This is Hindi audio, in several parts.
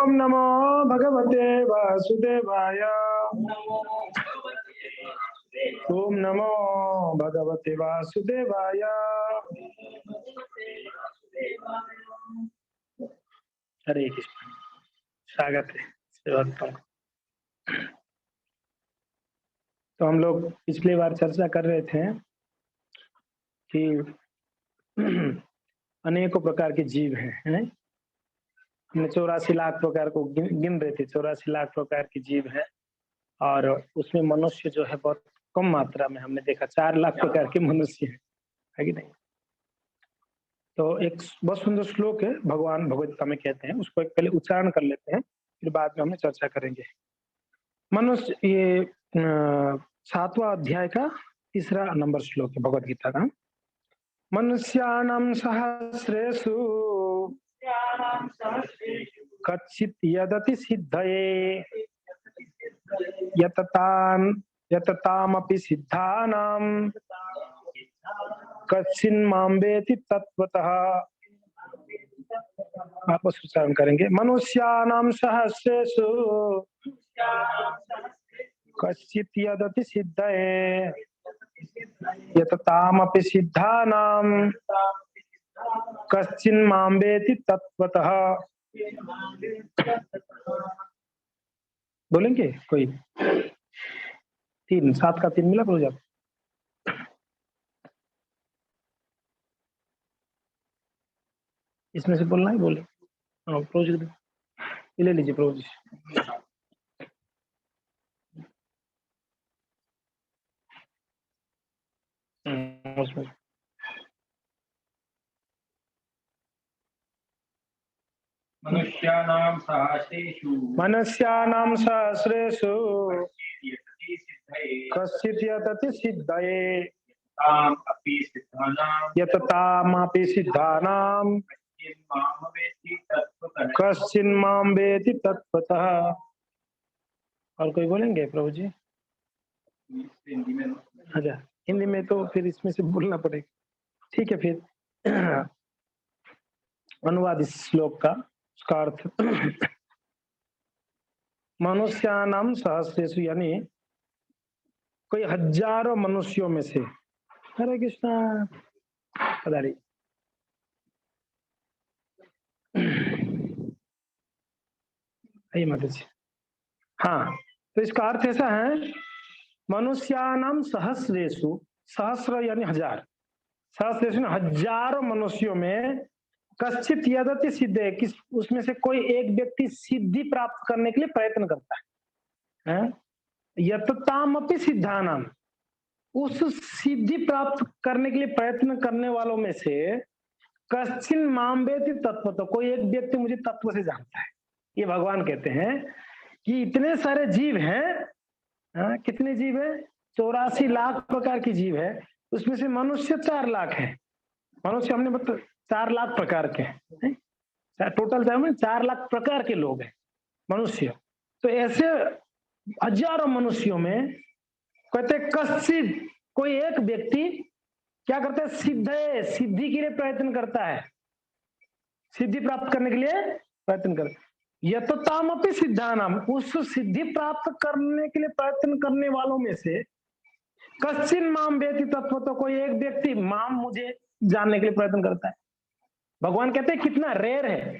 ओम नमो भगवते वासुदेवाय। ओम नमो भगवते वासुदेवाय। हरे कृष्ण। स्वागत है सेवकों। तो हम लोग पिछली बार चर्चा कर रहे थे कि अनेकों प्रकार के जीव हैं। हमने 84 लाख प्रकार को गिन रहे थे। 84 लाख प्रकार के जीव हैं और उसमें मनुष्य जो है बहुत कम मात्रा में हमने देखा। 4 लाख प्रकार के मनुष्य है कि नहीं। तो एक बहुत सुंदर श्लोक है, भगवान भगवत गीता में कहते हैं, उसको एक पहले उच्चारण कर लेते हैं, फिर बाद में हम चर्चा करेंगे। मनुष्य, ये 7वां अध्याय का 3रा नंबर श्लोक है भगवत गीता का। मनुष्याणां सहस्रेषु कच्चित् यदति सिद्धये यततामपि सिद्धानां कच्चिन्मां वेति तत्त्वतः। वापस उच्चारण करेंगे। मनुष्याणां सहस्रेषु कच्चित् यदति सिद्धये यततामपि सिद्धानां कच्चिन्मां वेति तत्त्वतः। बोलेंगे कोई? 3 7 का 3 मिला प्रभु जी? इसमें से बोलना है, बोले। हाँ प्रभु जी ले लीजिए प्रभु जी। उसमें मनुष्याणां सहस्रेषु कश्चित् यतति सिद्धये यततामपि सिद्धानां कश्चिन्मां वेति तत्त्वतः। और कोई बोलेंगे प्रभु जी? अच्छा, हिंदी में तो फिर इसमें से बोलना पड़ेगा। ठीक है, फिर अनुवाद इस श्लोक का, उसका अर्थ मनुष्याणां सहस्रेषु, यानी कोई हजारों मनुष्यों में से। हरे कृष्णा पधारी। माता जी। हाँ, तो इसका अर्थ ऐसा है, मनुष्याणां सहस्रेषु, सहस्र यानी हजार, सहस्रेषु हजारों मनुष्यों में कश्चित् यदति सिद्धये, किस उसमें से कोई एक व्यक्ति सिद्धि प्राप्त करने के लिए प्रयत्न करता है। यततामपि सिद्धानाम, उस सिद्धि प्राप्त करने के लिए प्रयत्न करने वालों में से कश्चिन माम वेति तत्व, तो कोई एक व्यक्ति मुझे तत्व से जानता है। ये भगवान कहते हैं कि इतने सारे जीव हैं। कितने जीव है? 84 लाख प्रकार के जीव है। उसमें से मनुष्य 4 लाख है। मनुष्य हमने मतलब 4 लाख प्रकार के हैं। टोटल 4 लाख प्रकार के लोग हैं मनुष्य। तो ऐसे हजारों मनुष्यों में कहते कश्चित, कोई एक व्यक्ति क्या करता है? सिद्धि के लिए प्रयत्न करता है, सिद्धि प्राप्त करने के लिए प्रयत्न करता है। यततामपि सिद्धानाम, उस सिद्धि प्राप्त करने के लिए प्रयत्न करने वालों में से कश्चिन माम वेति तत्व, तो कोई एक व्यक्ति माम, मुझे जानने के लिए प्रयत्न करता है। भगवान कहते हैं कितना रेयर है।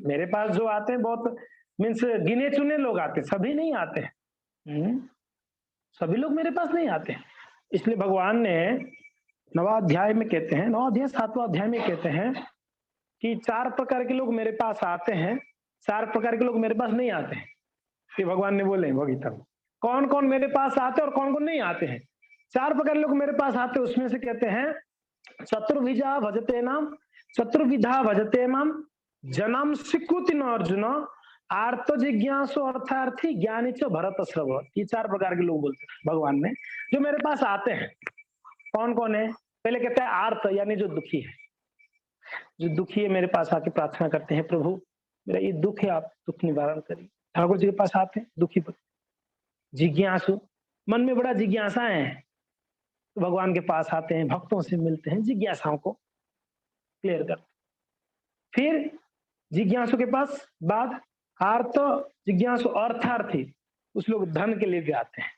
मेरे पास जो आते हैं बहुत मीन्स गिने चुने लोग आते हैं, सभी नहीं आते हैं। सभी लोग मेरे पास नहीं आते हैं। इसलिए भगवान ने 9वां अध्याय में कहते हैं, 9वां अध्याय 7वां अध्याय में कहते हैं कि 4 प्रकार के लोग मेरे पास आते हैं, 4 प्रकार के लोग मेरे पास नहीं आते हैं। ये भगवान ने बोले भगवत में कौन कौन मेरे पास आते हैं और कौन कौन नहीं आते हैं। 4 प्रकार के लोग मेरे पास आते हैं, उसमें से कहते हैं चतुर्विधा भजते नाम, चतुर्विधा भजते नाम जन्म स्वीकृति न अर्जुन आर्त जिज्ञासु अर्थार्थी ज्ञानी च भरत श्रव। ये 4 प्रकार के लोग बोलते हैं भगवान ने, जो मेरे पास आते हैं। कौन कौन है? पहले कहते हैं आर्त, यानी जो दुखी है। जो दुखी है मेरे पास आके प्रार्थना करते हैं, प्रभु मेरा ये दुख है, आप दुख निवारण करिए। ठाकुर जी के पास आते हैं दुखी। जिज्ञासु, मन में बड़ा जिज्ञासा है तो भगवान के पास आते हैं, भक्तों से मिलते हैं, जिज्ञासाओं को क्लियर करते। फिर जिज्ञासु के पास बाद आर्त जिज्ञासु अर्थार्थी, उस लोग धन के लिए भी आते हैं।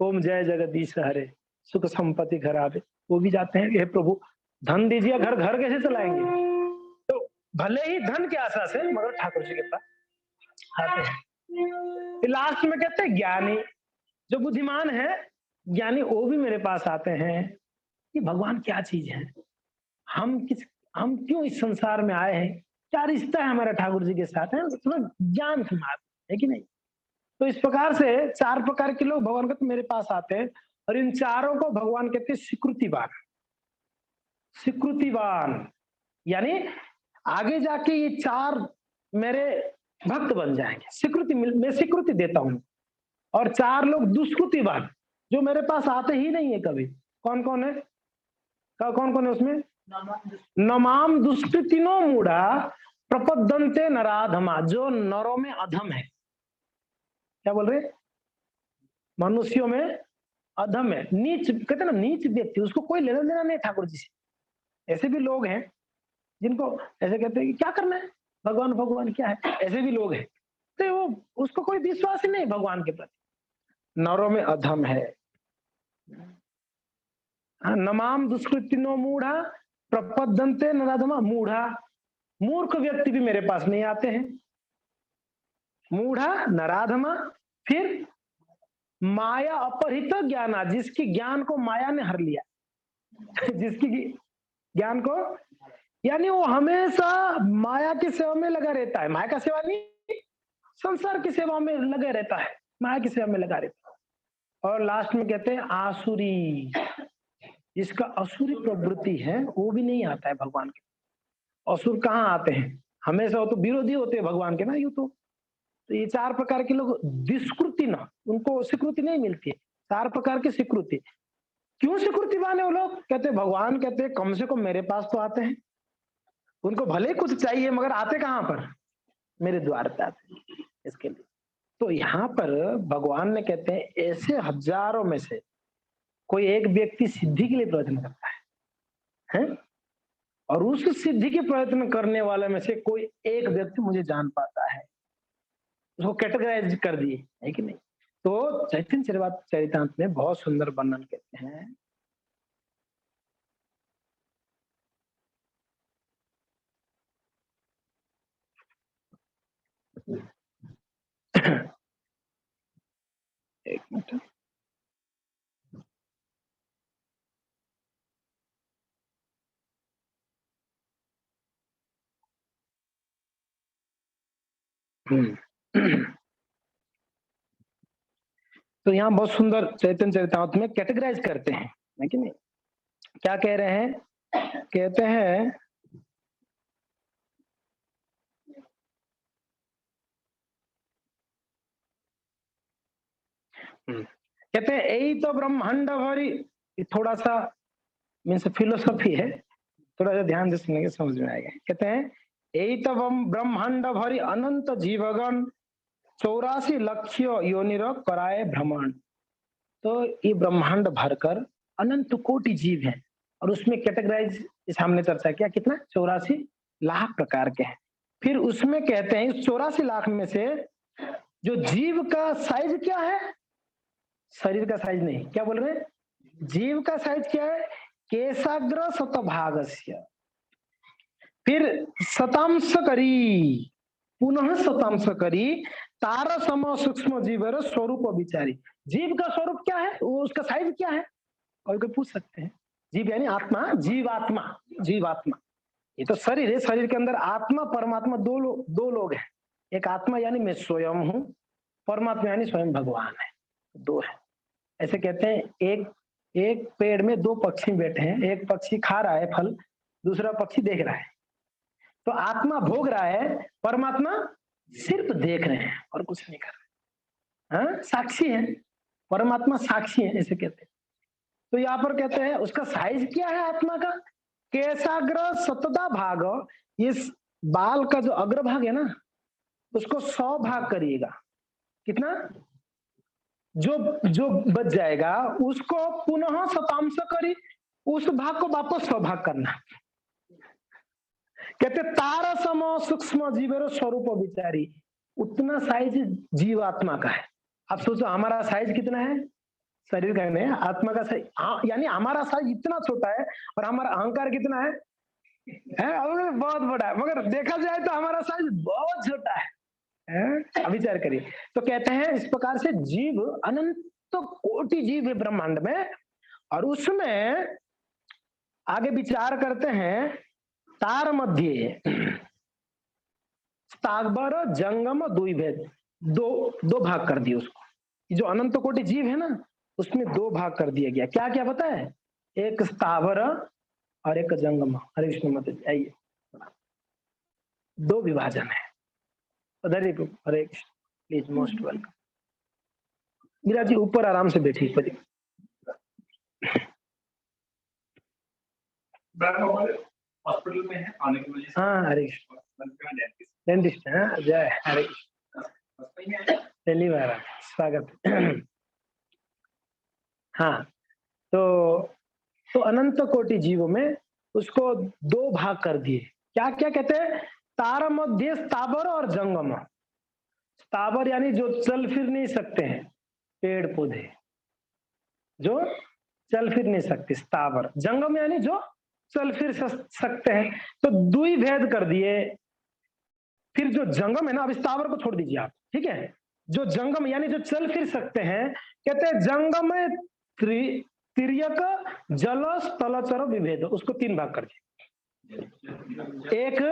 ओम जय जगदीश हरे, सुख संपत्ति घर आवे, वो भी जाते हैं। हे प्रभु धन दीजिए, घर घर कैसे चलाएंगे? तो भले ही धन की आशा से, मगर ठाकुर जी के पास आते हैं। लास्ट में कहते हैं ज्ञानी, जो बुद्धिमान है ज्ञानी, वो भी मेरे पास आते हैं कि भगवान क्या चीज है, हम क्यों इस संसार में आए हैं, क्या रिश्ता है हमारा ठाकुर जी के साथ, है थोड़ा ज्ञान समाप्त है कि नहीं। तो इस प्रकार से 4 प्रकार के लोग भगवान के मेरे पास आते हैं, और इन चारों को भगवान कहते हैं स्वीकृतिवान। स्वीकृतिवान यानी आगे जाके ये 4 मेरे भक्त बन जाएंगे। स्वीकृति मैं स्वीकृति देता हूं। और 4 लोग दुष्कृतिवान, जो मेरे पास आते ही नहीं है कभी। कौन कौन है? कौन कौन है उसमें? नमाम दुष्कृतिनो मूढ़ा प्रपद्यन्ते नराधमा, जो नरों में अधम है। क्या बोल रहे? मनुष्यों में अधम है, नीच, कहते ना नीच व्यक्ति, उसको कोई लेना देना नहीं ठाकुर जी से। ऐसे भी लोग हैं जिनको ऐसे कहते हैं कि क्या करना है, भगवान भगवान क्या है, ऐसे भी लोग हैं। तो वो उसको कोई विश्वास ही नहीं भगवान के प्रति, नरों में अधम है। नमाम दुष्कृतिनो मूढ़ा प्रपद्यन्ते नराधमा, मूढ़ा मूर्ख व्यक्ति भी मेरे पास नहीं आते हैं। मूढ़ा नराधमा, फिर माया अपहृत ज्ञाना, जिसकी ज्ञान को माया ने हर लिया। जिसकी ज्ञान को, यानी वो हमेशा माया की सेवा में लगा रहता है। माया का सेवा नहीं, संसार की सेवा में लगा रहता है, माया की सेवा में लगा रहता है। और लास्ट में कहते हैं आसुरी, जिसका असुरी प्रवृत्ति है, वो भी नहीं आता है भगवान के। असुर कहाँ आते हैं? हमेशा वो तो विरोधी होते हैं भगवान के ना। यूं तो ये 4 प्रकार के लोग दुष्कृति ना, उनको स्वीकृति नहीं मिलती है। 4 प्रकार की स्वीकृति। क्यों स्वीकृतिवान है वो लोग? कहते भगवान कहते हैं कम से कम मेरे पास तो आते हैं। उनको भले कुछ चाहिए, मगर आते कहां पर? मेरे द्वार पे आते हैं इसके लिए। तो यहाँ पर भगवान ने कहते हैं ऐसे हजारों में से कोई एक व्यक्ति सिद्धि के लिए प्रयत्न करता है? और उस सिद्धि के प्रयत्न करने वाले में से कोई एक व्यक्ति मुझे जान पाता है। उसको कैटेगराइज कर दिए, है कि नहीं? तो चैतन्य चरितामृत में बहुत सुंदर वर्णन कहते हैं। एक मिनट। तो यहाँ बहुत सुंदर चैतन्य चरितामृत में कैटेगराइज करते हैं, है कि नहीं? क्या कह रहे हैं? कहते हैं कहते हैं यही तो ब्रह्मांड भरी, थोड़ा सा मीन्स फिलोसफी है, थोड़ा सा ध्यान से सुनेंगे समझ में आएगा। कहते हैं यही तो ब्रह्मांड भरी अनंत जीवगण 84 लक्ष्य योनिर कराए भ्रमण। तो ये ब्रह्मांड भरकर अनंत कोटि जीव हैं, और उसमें कैटेगराइज इस हमने चर्चा किया कितना, 84 लाख प्रकार के हैं। फिर उसमें कहते हैं इस 84 लाख में से जो जीव का साइज क्या है, शरीर का साइज नहीं, क्या बोल रहे हैं? जीव का साइज क्या है? केशाग्र शतभागस्य, फिर शतांश करी, पुनः शतांश करी, तार सम सूक्ष्म जीव स्वरूप विचारी। जीव का स्वरूप क्या है, वो उसका साइज क्या है? और कोई पूछ सकते हैं। जीव यानी आत्मा, जीवात्मा, जीवात्मा। ये तो शरीर है, शरीर के अंदर आत्मा परमात्मा दो लोग हैं। एक आत्मा यानी मैं स्वयं हूं, परमात्मा यानी स्वयं भगवान है, दो है। ऐसे कहते हैं एक पेड़ में 2 पक्षी बैठे हैं, एक पक्षी खा रहा है फल, दूसरा पक्षी देख रहा है। तो आत्मा भोग रहा है, परमात्मा सिर्फ देख रहे हैं और कुछ नहीं कर रहे। हाँ, साक्षी है, परमात्मा साक्षी है, ऐसे कहते हैं। तो यहाँ पर कहते हैं उसका साइज क्या है आत्मा का? केशाग्र शतदा भाग, इस बाल का जो अग्रभाग है ना, उसको 100 भाग करिएगा। कितना? जो जो बच जाएगा उसको पुनः शतांश करी, उस भाग को वापस 100 भाग करना। कहते तार सम सूक्ष्म जीवेर स्वरूप विचारी, उतना साइज जीवात्मा का है। अब सोचो हमारा साइज कितना है, शरीर का नहीं, आत्मा का साइज, यानी हमारा साइज इतना छोटा है और हमारा अहंकार कितना है, बहुत बड़ा है, मगर देखा जाए तो हमारा साइज बहुत छोटा है। अब विचार करिए। तो कहते हैं इस प्रकार से जीव अनंत कोटि जीव है ब्रह्मांड में, और उसमें आगे विचार करते हैं तार मध्य स्थावर जंगम द्विभेद, दो भाग कर दिए उसको। जो अनंत कोटि जीव है ना, उसमें दो भाग कर दिया गया। क्या क्या पता है, एक स्थावर और एक जंगम। हरे कृष्ण मत आइए, दो विभाजन है। Hare Krishna, please most welcome. Meera ji ऊपर आराम से बैठी। हॉस्पिटल में है आने की वजह से। हाँ हरे डेंटिस्ट है। जय हरे कृष्ण, पहली बार स्वागत। हाँ, तो अनंत कोटि जीवों में उसको दो भाग कर दिए। क्या क्या कहते हैं, तार मध्य स्थावर और जंगम। स्थावर यानी जो चल फिर नहीं सकते हैं, पेड़ पौधे जो चल फिर नहीं सकते, स्थावर। जंगम यानी जो चल फिर सकते हैं। तो द्विभेद कर दिए। फिर जो जंगम है ना, अब स्थावर को छोड़ दीजिए आप, ठीक है। जो जंगम यानी जो चल फिर सकते हैं, कहते हैं जंगम तिर्यक जल स्थलचर विभेद, उसको तीन भाग कर दिए। एक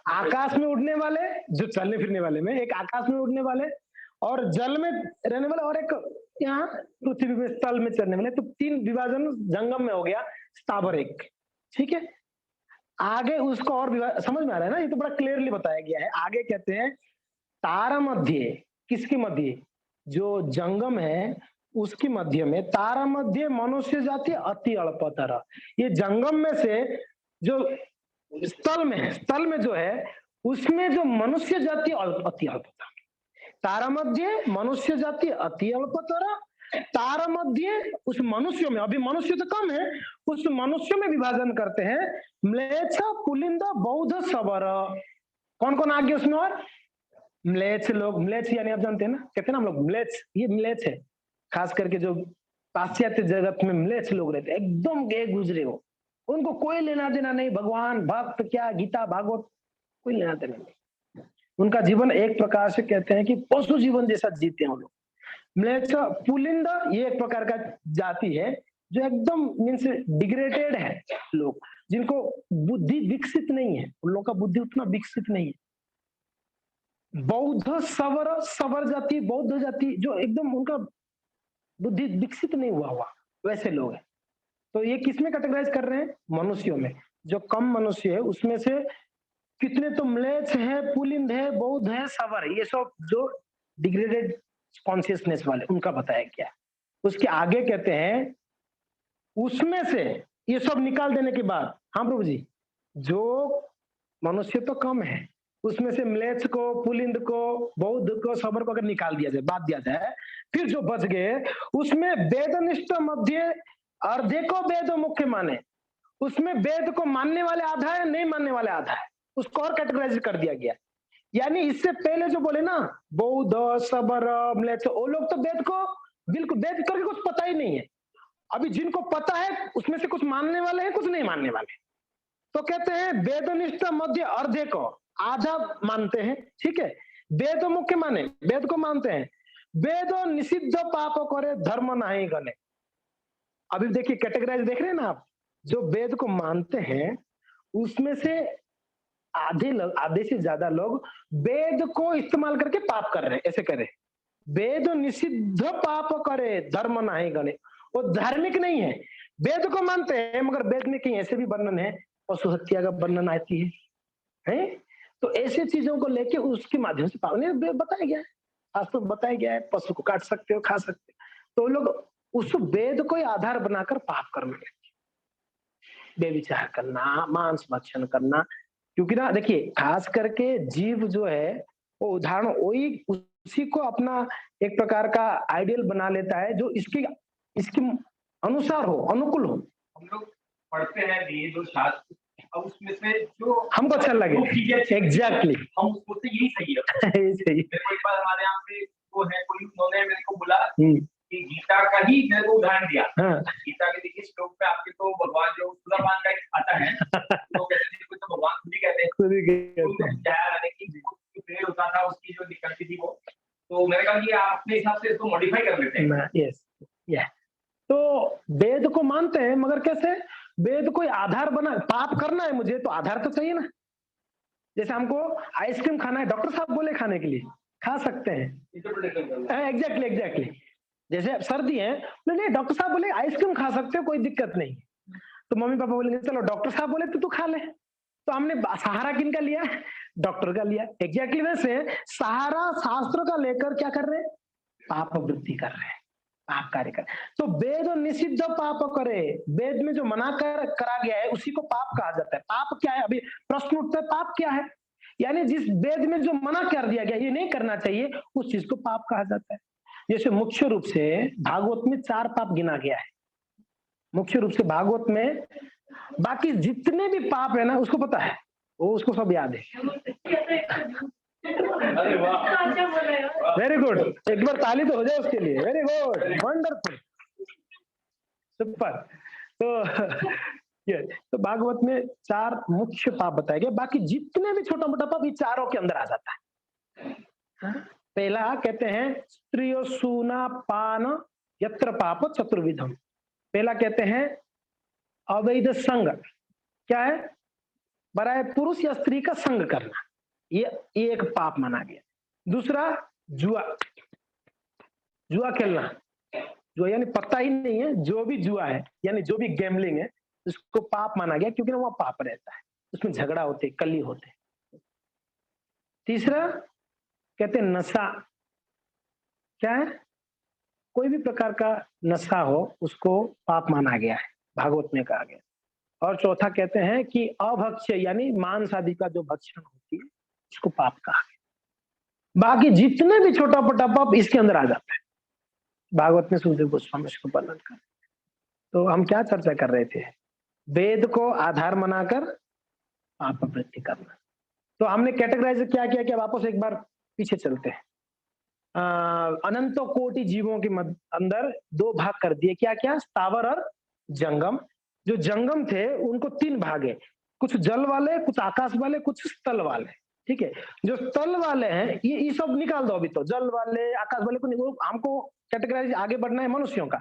आकाश में उड़ने वाले, जो चलने फिरने वाले में, एक आकाश में उड़ने वाले और जल में रहने वाले, और एक यहाँ पृथ्वी में स्थल में चलने वाले। तो तीन विभाजन जंगम में हो गया, स्थावर एक, ठीक है। आगे उसको और समझ में आ रहा है ना, ये तो बड़ा क्लियरली बताया गया है। आगे कहते हैं तारा मध्य, किसकी मध्य, जो जंगम है उसकी मध्य में, तारा मध्य मनुष्य जाति अति अल्पतर। ये जंगम में से जो स्थल में है, स्थल में जो है उसमें जो मनुष्य जाति अति अल्पतर, तारा मध्य मनुष्य जाति अति अल्पतर, तारा मध्य उस मनुष्यों में, अभी मनुष्य तो कम है, उस मनुष्यों में विभाजन करते हैं म्लेच्छ पुलिंद बौद्ध सबर। कौन कौन आ गया उसमें, और म्लेच्छ लोग, म्लेच्छ यानी आप जानते हैं ना, कहते हैं ना हम लोग म्लेच्छ, ये म्लेच्छ है। खास करके जो पाश्चात्य जगत में म्लेच्छ लोग रहते हैं, एकदम गए गुजरे हो, उनको कोई लेना देना नहीं, भगवान भक्त क्या गीता भागवत कोई लेना देना नहीं। उनका जीवन एक प्रकार से कहते हैं कि पशु जीवन जैसा जीते हैं वो लोग। म्लेच्छ पुलिंद ये एक प्रकार का जाति है जो एकदम मीन्स डिग्रेडेड है लोग, जिनको बुद्धि विकसित नहीं है, उन लोगों का बुद्धि उतना विकसित नहीं है। बौद्ध सवर, सवर जाति, बौद्ध जाति जो एकदम उनका बुद्धि विकसित नहीं हुआ वैसे लोग हैं। तो ये किसमें कैटेगराइज कर रहे हैं, मनुष्यों में। जो कम मनुष्य है उसमें से कितने तो म्लेच्छ है, पुलिंद है, बौद्ध है, सवर, ये सब जो डिग्रेडेड कॉन्शियसनेस वाले, उनका बताया गया। उसके आगे कहते हैं उसमें से ये सब निकाल देने के बाद, हाँ प्रभु जी, जो मनुष्य तो कम है उसमें से म्लेच्छ को, पुलिंद को, बौद्ध को, सबर को अगर निकाल दिया जाए, बात दिया जाए, फिर जो बच गए उसमें वेदनिष्ठ मध्य अर्धे को वेद मुख्य माने, उसमें वेद को मानने वाले आधा है, नहीं मानने वाले आधा है, उसको और कैटेगराइज कर दिया गया। यानी इससे पहले जो बोले ना बौद्ध सबर म्लेच्छ, वो लोग तो वेद को बिल्कुल, वेद करके कुछ पता ही नहीं है। अभी जिनको पता है उसमें से कुछ मानने वाले हैं, कुछ नहीं मानने वाले। तो कहते हैं वेदनिष्ठ मध्य अर्धे को, आधा मानते हैं, ठीक है। वेद मुख्य माने, वेद को मानते हैं, वेद निषिद्ध पाप करे धर्म नहीं गने। अभी देखिए कैटेगराइज देख रहे हैं ना आप, जो वेद को मानते हैं उसमें से आधे लोग, आधे से ज्यादा लोग वेद को इस्तेमाल करके पाप कर रहे हैं, ऐसे करे। वेद निषिद्ध पाप करे धर्म नहीं गणे, वो धार्मिक नहीं है। वेद को मानते हैं मगर वेद में कहीं ऐसे भी वर्णन है, पशु हत्या का वर्णन आती है? तो ऐसे चीजों को लेके उसके माध्यम से पाप नहीं बताया गया है, आज तो बताया गया है पशु को काट सकते हो, खा सकते हो। तो लोग उस वेद को ही आधार बनाकर पाप करने लगे, बेविचार करना, मांस भक्षण करना। क्योंकि ना देखिए खास करके जीव जो है वो उदाहरण वही उसी को अपना एक प्रकार का आइडियल बना लेता है जो इसके अनुसार हो, अनुकूल हो। हम लोग पढ़ते हैं वेद और शास्त्र, अब उसमें से जो हमको अच्छा लगे, एग्जैक्टली हम उसको से यही सही है। यही सही। मेरे को एक बार हमारे यहाँ से वो है कोई, उन्होंने मेरे को बोला कि गीता का ही मेरे को उदाहरण दिया। गीता के देखिए श्लोक पे आपके तो भगवान जो सुदामान का एक आता है तो कहते हैं तो भगवान खुद ही कहते हैं कि पेड़ होता था उसकी जो निकलती थी वो, तो मैंने कहा कि आप अपने हिसाब से इसको मॉडिफाई कर लेते हैं। यस, तो वेद को मानते हैं मगर कैसे? वेद कोई आधार बना, पाप करना है मुझे तो आधार तो चाहिए ना। जैसे हमको आइसक्रीम खाना है, डॉक्टर साहब बोले खाने के लिए, खा सकते हैं। एग्जैक्टली जैसे सर्दी है, नहीं डॉक्टर साहब बोले आइसक्रीम खा सकते हो, कोई दिक्कत नहीं। तो मम्मी पापा बोलेंगे चलो डॉक्टर साहब बोले तो तू खा ले, तो हमने सहारा किन का लिया? डॉक्टर का लिया। एग्जैक्टली वैसे सहारा शास्त्र का लेकर क्या कर रहे हैं? पाप वृद्धि कर रहे हैं, पाप कार्य कर। तो वेद निषिद्ध पाप करे, वेद में जो मना करा गया है उसी को पाप कहा जाता है। पाप क्या है? अभी प्रश्न उठता है पाप क्या है, यानी जिस वेद में जो मना कर दिया गया ये नहीं करना चाहिए, उस चीज को पाप कहा जाता है। जैसे मुख्य रूप से भागवत में 4 पाप गिना गया है, मुख्य रूप से भागवत में। बाकी जितने भी पाप है ना उसको पता है, वो उसको सब याद है। वेरी गुड, एक बार ताली तो हो जाए उसके लिए। Very good, wonderful, super. तो भागवत में 4 मुख्य पाप बताए गए, बाकी जितने भी छोटा मोटा पाप ये चारों के अंदर आ जाता है। पहला कहते हैं स्त्रियो सूना पान यत्र पाप चतुर्विधम। पहला कहते हैं अवैध संग, क्या है? बराए पुरुष या स्त्री का संग करना, ये एक पाप माना गया। दूसरा जुआ, जुआ खेलना, जुआ यानी पता ही नहीं है, जो भी जुआ है यानी जो भी गैम्बलिंग है उसको पाप माना गया, क्योंकि वहां पाप रहता है, उसमें झगड़ा होते, कली होते। तीसरा कहते हैं नशा, क्या है? कोई भी प्रकार का नशा हो उसको पाप माना गया है, भागवत में कहा गया। और चौथा कहते हैं कि अभक्ष्य यानी मांस आदि का जो भक्षण होती है उसको पाप कहा गया। बाकी जितने भी छोटा मोटा पाप इसके अंदर आ जाता है, भागवत में सुखदेव गोस्वामी इसको वर्णन कर। तो हम क्या चर्चा कर रहे थे? वेद को आधार बनाकर पाप वृद्धि करना। तो हमने कैटेगराइज क्या किया कि वापस एक बार पीछे चलते हैं। अनंतो कोटि जीवों के अंदर 2 भाग कर दिए, क्या क्या? स्थावर और जंगम। जो जंगम थे उनको 3 भाग है, कुछ जल वाले, कुछ आकाश वाले, कुछ स्थल वाले। ठीक है, जो स्थल वाले हैं ये सब निकाल दो अभी, तो जल वाले आकाश वाले को हमको कैटेगराइज आगे बढ़ना है मनुष्यों का।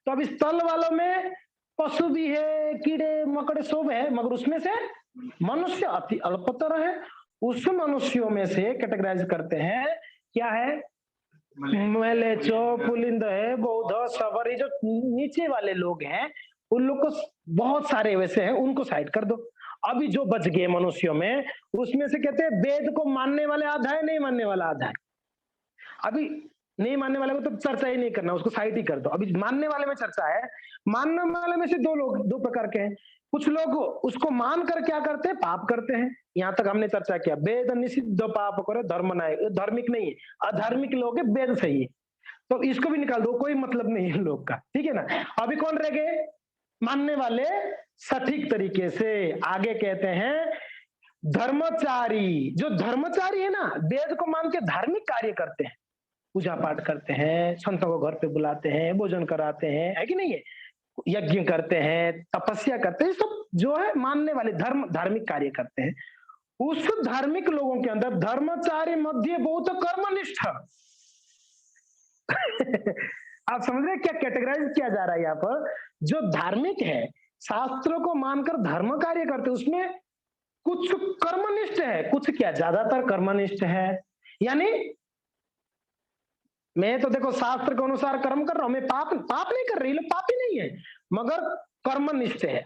तो अभी स्थल वालों में पशु भी है, कीड़े मकड़े सब है, मगर उसमें से मनुष्य अति अल्पतर है। उस मनुष्यों में से कैटेगराइज करते हैं, क्या है? मलेचो, पुलिंद है, बौद्ध, सबर, ये जो नीचे वाले लोग हैं उन लोग को बहुत सारे वैसे हैं, उनको साइड कर दो। अभी जो बच गए मनुष्यों में, उसमें से कहते हैं वेद को मानने वाले आधा है, नहीं मानने वाला आधा है। अभी नहीं मानने वाले को तो चर्चा ही नहीं करना, उसको साइड ही कर दो। अभी मानने वाले में चर्चा है। मानने वाले में से 2 प्रकार के हैं। कुछ लोग उसको मान कर क्या करते हैं? पाप करते हैं। यहाँ तक हमने चर्चा किया, वेद निषिद्ध पाप करे धर्म नाय, धार्मिक नहीं है, अधार्मिक लोग है, वेद सही है। तो इसको भी निकाल दो, कोई मतलब नहीं है लोग का, ठीक है ना। अभी कौन रह गए? मानने वाले सटीक तरीके से। आगे कहते हैं धर्मचारी। जो धर्मचारी है ना, वेद को मान के धार्मिक कार्य करते हैं, पूजा पाठ करते हैं, संतों को घर पे बुलाते हैं, भोजन कराते हैं, है कि नहीं है? यज्ञ करते हैं, तपस्या करते हैं, सब जो है मानने वाले धार्मिक कार्य करते हैं। उस धार्मिक लोगों के अंदर धर्मचारी मध्य बहुत कर्मनिष्ठ। आप समझ रहे क्या कैटेगराइज किया जा रहा है यहाँ पर? जो धार्मिक है, शास्त्रों को मानकर धर्म कार्य करते, उसमें कुछ कर्मनिष्ठ है, कुछ क्या ज्यादातर कर्मनिष्ठ है। यानी मैं तो देखो शास्त्र के अनुसार कर्म कर रहा हूं, मैं पाप नहीं कर रही, लोग पापी नहीं है, मगर कर्मनिष्ठ है।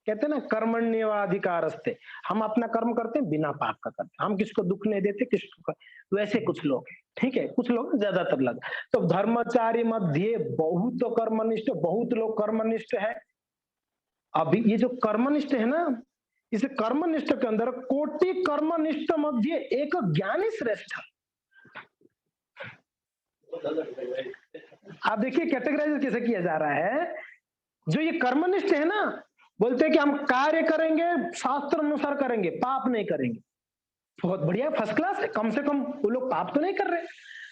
कहते ना कर्मण्यवाधिकारस्ते, हम अपना कर्म करते हैं बिना पाप का करते, हम किसको दुख नहीं देते, किसको। वैसे कुछ लोग हैं, ठीक है, कुछ लोग ज्यादातर लोग। तो धर्मचारी मध्य बहुत कर्मनिष्ठ, बहुत लोग कर्मनिष्ठ है। अभी ये जो कर्मनिष्ठ है ना, इसे कर्मनिष्ठ के अंदर कोटि कर्मनिष्ठ मध्य एक ज्ञानी श्रेष्ठ। आप देखिए कैटेगराइज कैसे किया जा रहा है। जो ये कर्मनिष्ठ है ना, बोलते हैं कि हम कार्य करेंगे, शास्त्र अनुसार करेंगे, पाप नहीं करेंगे। बहुत बढ़िया, फर्स्ट क्लास है, कम से कम वो लोग पाप तो नहीं कर रहे।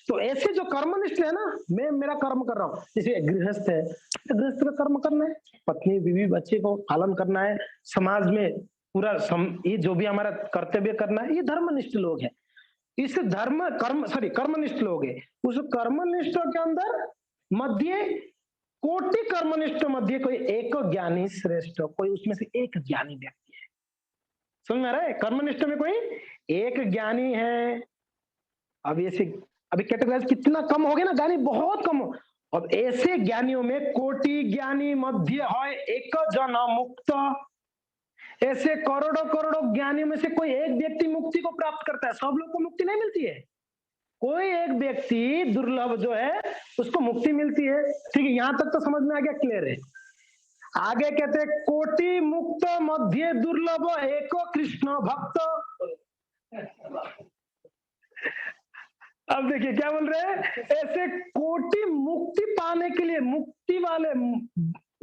तो ऐसे जो कर्मनिष्ठ है ना, मैं मेरा कर्म कर रहा हूँ, जैसे गृहस्थ है, गृहस्थ का कर्म करना है, पत्नी बीवी बच्चे को पालन करना है, समाज में पूरा ये जो भी हमारा कर्तव्य करना है, ये धर्मनिष्ठ लोग हैं। इस कर्मनिष्ठ लोग है। उस कर्मनिष्ठों के अंदर मध्य कोटि कर्मनिष्ठ मध्य कोई एक ज्ञानी श्रेष्ठ, कोई उसमें से एक ज्ञानी व्यक्ति है। समझ में आ रहा है? कर्मनिष्ठ में कोई एक ज्ञानी है। अब ऐसे अभी कैटेगराइज कितना कम हो गया ना, ज्ञानी बहुत कम हो। अब ऐसे ज्ञानियों में कोटि ज्ञानी मध्य है एक जन मुक्त। ऐसे करोड़ों करोड़ों ज्ञानियों में से कोई एक व्यक्ति मुक्ति को प्राप्त करता है। सब लोग को मुक्ति नहीं मिलती है, कोई एक व्यक्ति दुर्लभ जो है उसको मुक्ति मिलती है। ठीक है, यहां तक तो समझ में आ गया, क्लियर है। आगे कहते हैं कोटि मुक्त मध्य दुर्लभ एको कृष्ण भक्त। अब देखिए क्या बोल रहे हैं, ऐसे कोटि मुक्ति पाने के लिए मुक्ति वाले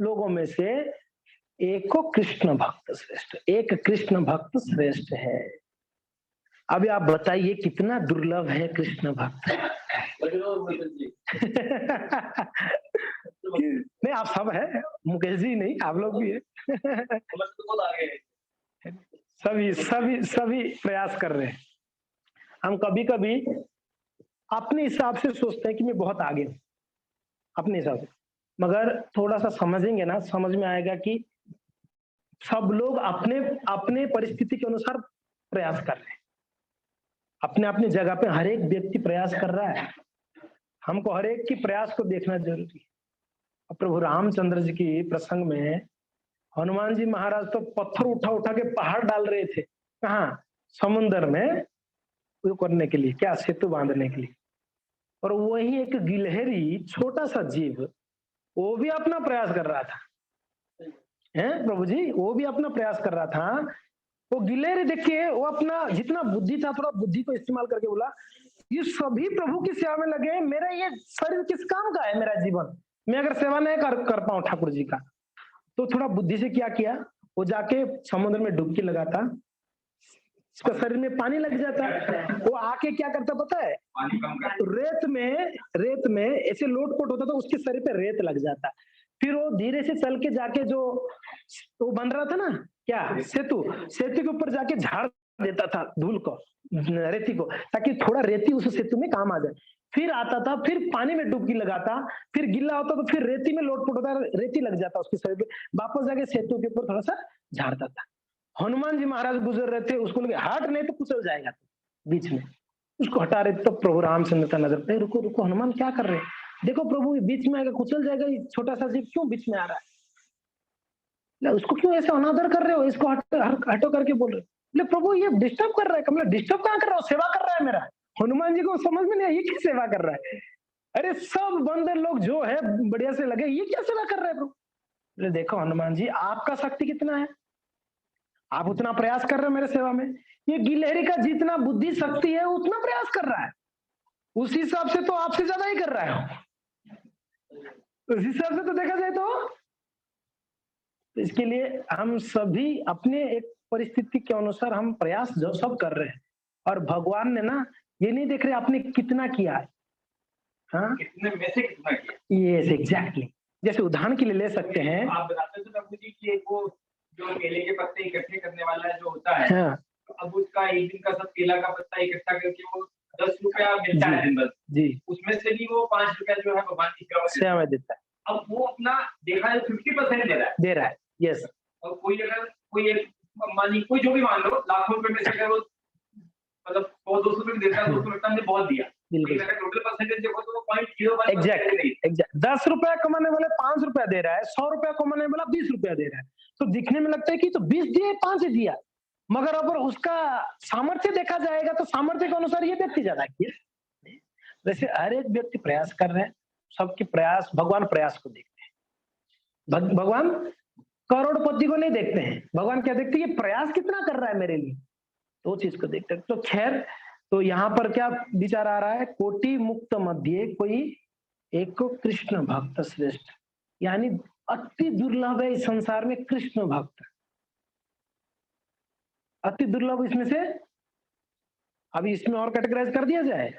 लोगों में से एको कृष्ण भक्त श्रेष्ठ, एक कृष्ण भक्त श्रेष्ठ है। अभी आप बताइए कितना दुर्लभ है कृष्ण भक्त। नहीं, आप सब है, मुकेश जी नहीं, आप लोग भी है। सभी सभी सभी प्रयास कर रहे हैं। हम कभी कभी अपने हिसाब से सोचते हैं कि मैं बहुत आगे हूं अपने हिसाब से, मगर थोड़ा सा समझेंगे ना, समझ में आएगा कि सब लोग अपने अपने परिस्थिति के अनुसार प्रयास कर रहे हैं। अपने अपने जगह पे हर एक व्यक्ति प्रयास कर रहा है। हमको हर एक की प्रयास को देखना जरूरी है। प्रभु रामचंद्र जी की प्रसंग में हनुमान जी महाराज तो पत्थर उठा उठा के पहाड़ डाल रहे थे, कहाँ? समुद्र में वो करने के लिए, क्या? सेतु बांधने के लिए। और वही एक गिलहरी छोटा सा जीव, वो भी अपना प्रयास कर रहा था, हैं प्रभु जी, वो भी अपना प्रयास कर रहा था। वो गिलहरी देखिए, वो अपना जितना बुद्धि था थोड़ा बुद्धि को इस्तेमाल करके बोला ये सभी प्रभु की सेवा में लगे, मेरा ये शरीर किस काम का है, मेरा जीवन, मैं अगर सेवा नहीं कर पाऊं ठाकुर जी का, तो थोड़ा बुद्धि से क्या किया, वो जाके समुद्र में डुबकी लगाता, उसका शरीर में पानी लग जाता, वो आके क्या करता पता है, रेत में ऐसे लोटपोट होता था, उसके शरीर पे रेत लग जाता, फिर वो धीरे से चल के जाके जो वो बन रहा था ना, क्या सेतु के ऊपर जाके झाड़ देता था धूल को, रेती को, ताकि थोड़ा रेती उस सेतु में काम आ जाए। फिर आता था, फिर पानी में डुबकी लगाता, फिर गिल्ला होता तो फिर रेती में लोटपोट होता, रेती लग जाता उसके शरीर पे, वापस जाके सेतु के ऊपर थोड़ा सा झाड़ता था। हनुमान जी महाराज गुजर रहे थे, उसको लगे हट नहीं तो कुचल जाएगा, बीच में उसको हटा रहे तो प्रभु रामचंद्र का नजर पे, रुको रुको हनुमान क्या कर रहे हैं, देखो प्रभु बीच में आएगा, कुचल जाएगा, ये छोटा सा जीव क्यों बीच में आ रहा है, उसको क्यों ऐसे अनादर कर रहे हो, इसको हटो करके बोल रहे हो, प्रभु ये डिस्टर्ब कर रहा है, कमला डिस्टर्ब कहाँ कर रहा हो, सेवा कर रहा है मेरा। हनुमान जी को समझ में नहीं आया ये क्या सेवा कर रहा है, अरे सब बंदर लोग जो है बढ़िया से लगे, ये क्या सेवा कर रहा है प्रभु। देखो हनुमान जी आपका शक्ति कितना है, आप उतना प्रयास कर रहे हो मेरे सेवा में, ये गिलहरी का जितना बुद्धि शक्ति है उतना प्रयास कर रहा है, उस हिसाब से तो आपसे ज्यादा ही कर रहा है, उस हिसाब से तो देखा जाए तो इसके लिए हम सभी अपने एक परिस्थिति के अनुसार हम प्रयास जो सब कर रहे हैं, और भगवान ने ना ये नहीं देख रहे आपने कितना किया है, हाँ कितने में से कितना किया, यस एग्जैक्टली। जैसे उदाहरण के लिए ले सकते हैं, आप बताते थे प्रभु जी कि वो जो केले के पत्ते इकट्ठे करने वाला जो होता है, हाँ, तो अब उसका एक दिन का सब केला का पत्ता इकट्ठा करके वो 10 रुपया मिलता है दिन भर जी, उसमें से भी वो 5 रुपया जो है भगवान की सेवा में देता है। अब वो अपना देखा जाए 50% दे रहा है, यस। और कोई अगर कोई एक मानी कोई जो भी मान लो लाखों रुपए में से अगर वो मतलब 100-200 रुपए देता है, 200 रुपए हमने बहुत दिया, अगर टोटल परसेंटेज देखो तो वो 0.01 एग्जैक्ट 10 रुपया कमाने वाले 5 रुपया दे रहा है, 100 रुपया कमाने वाला 20 रुपया दे रहा है, तो दिखने में लगता है कि तो 20 दिए 5 ही दिया, मगर अगर उसका सामर्थ्य देखा जाएगा तो सामर्थ्य के अनुसार ये व्यक्ति ज्यादा किया। वैसे हर एक व्यक्ति प्रयास कर रहे हैं, सबके प्रयास, भगवान प्रयास को देखते हैं, भगवान करोड़पति को नहीं देखते हैं, भगवान क्या देखते हैं, ये प्रयास कितना कर रहा है मेरे लिए, तो चीज को देखते हैं। तो खैर, तो यहाँ पर क्या विचार आ रहा है, कोटि मुक्त मध्य कोई एक कृष्ण भक्त श्रेष्ठ, यानी अति दुर्लभ है इस संसार में कृष्ण भक्त, अति दुर्लभ। इसमें से अभी इसमें और कैटेगराइज कर दिया जाए,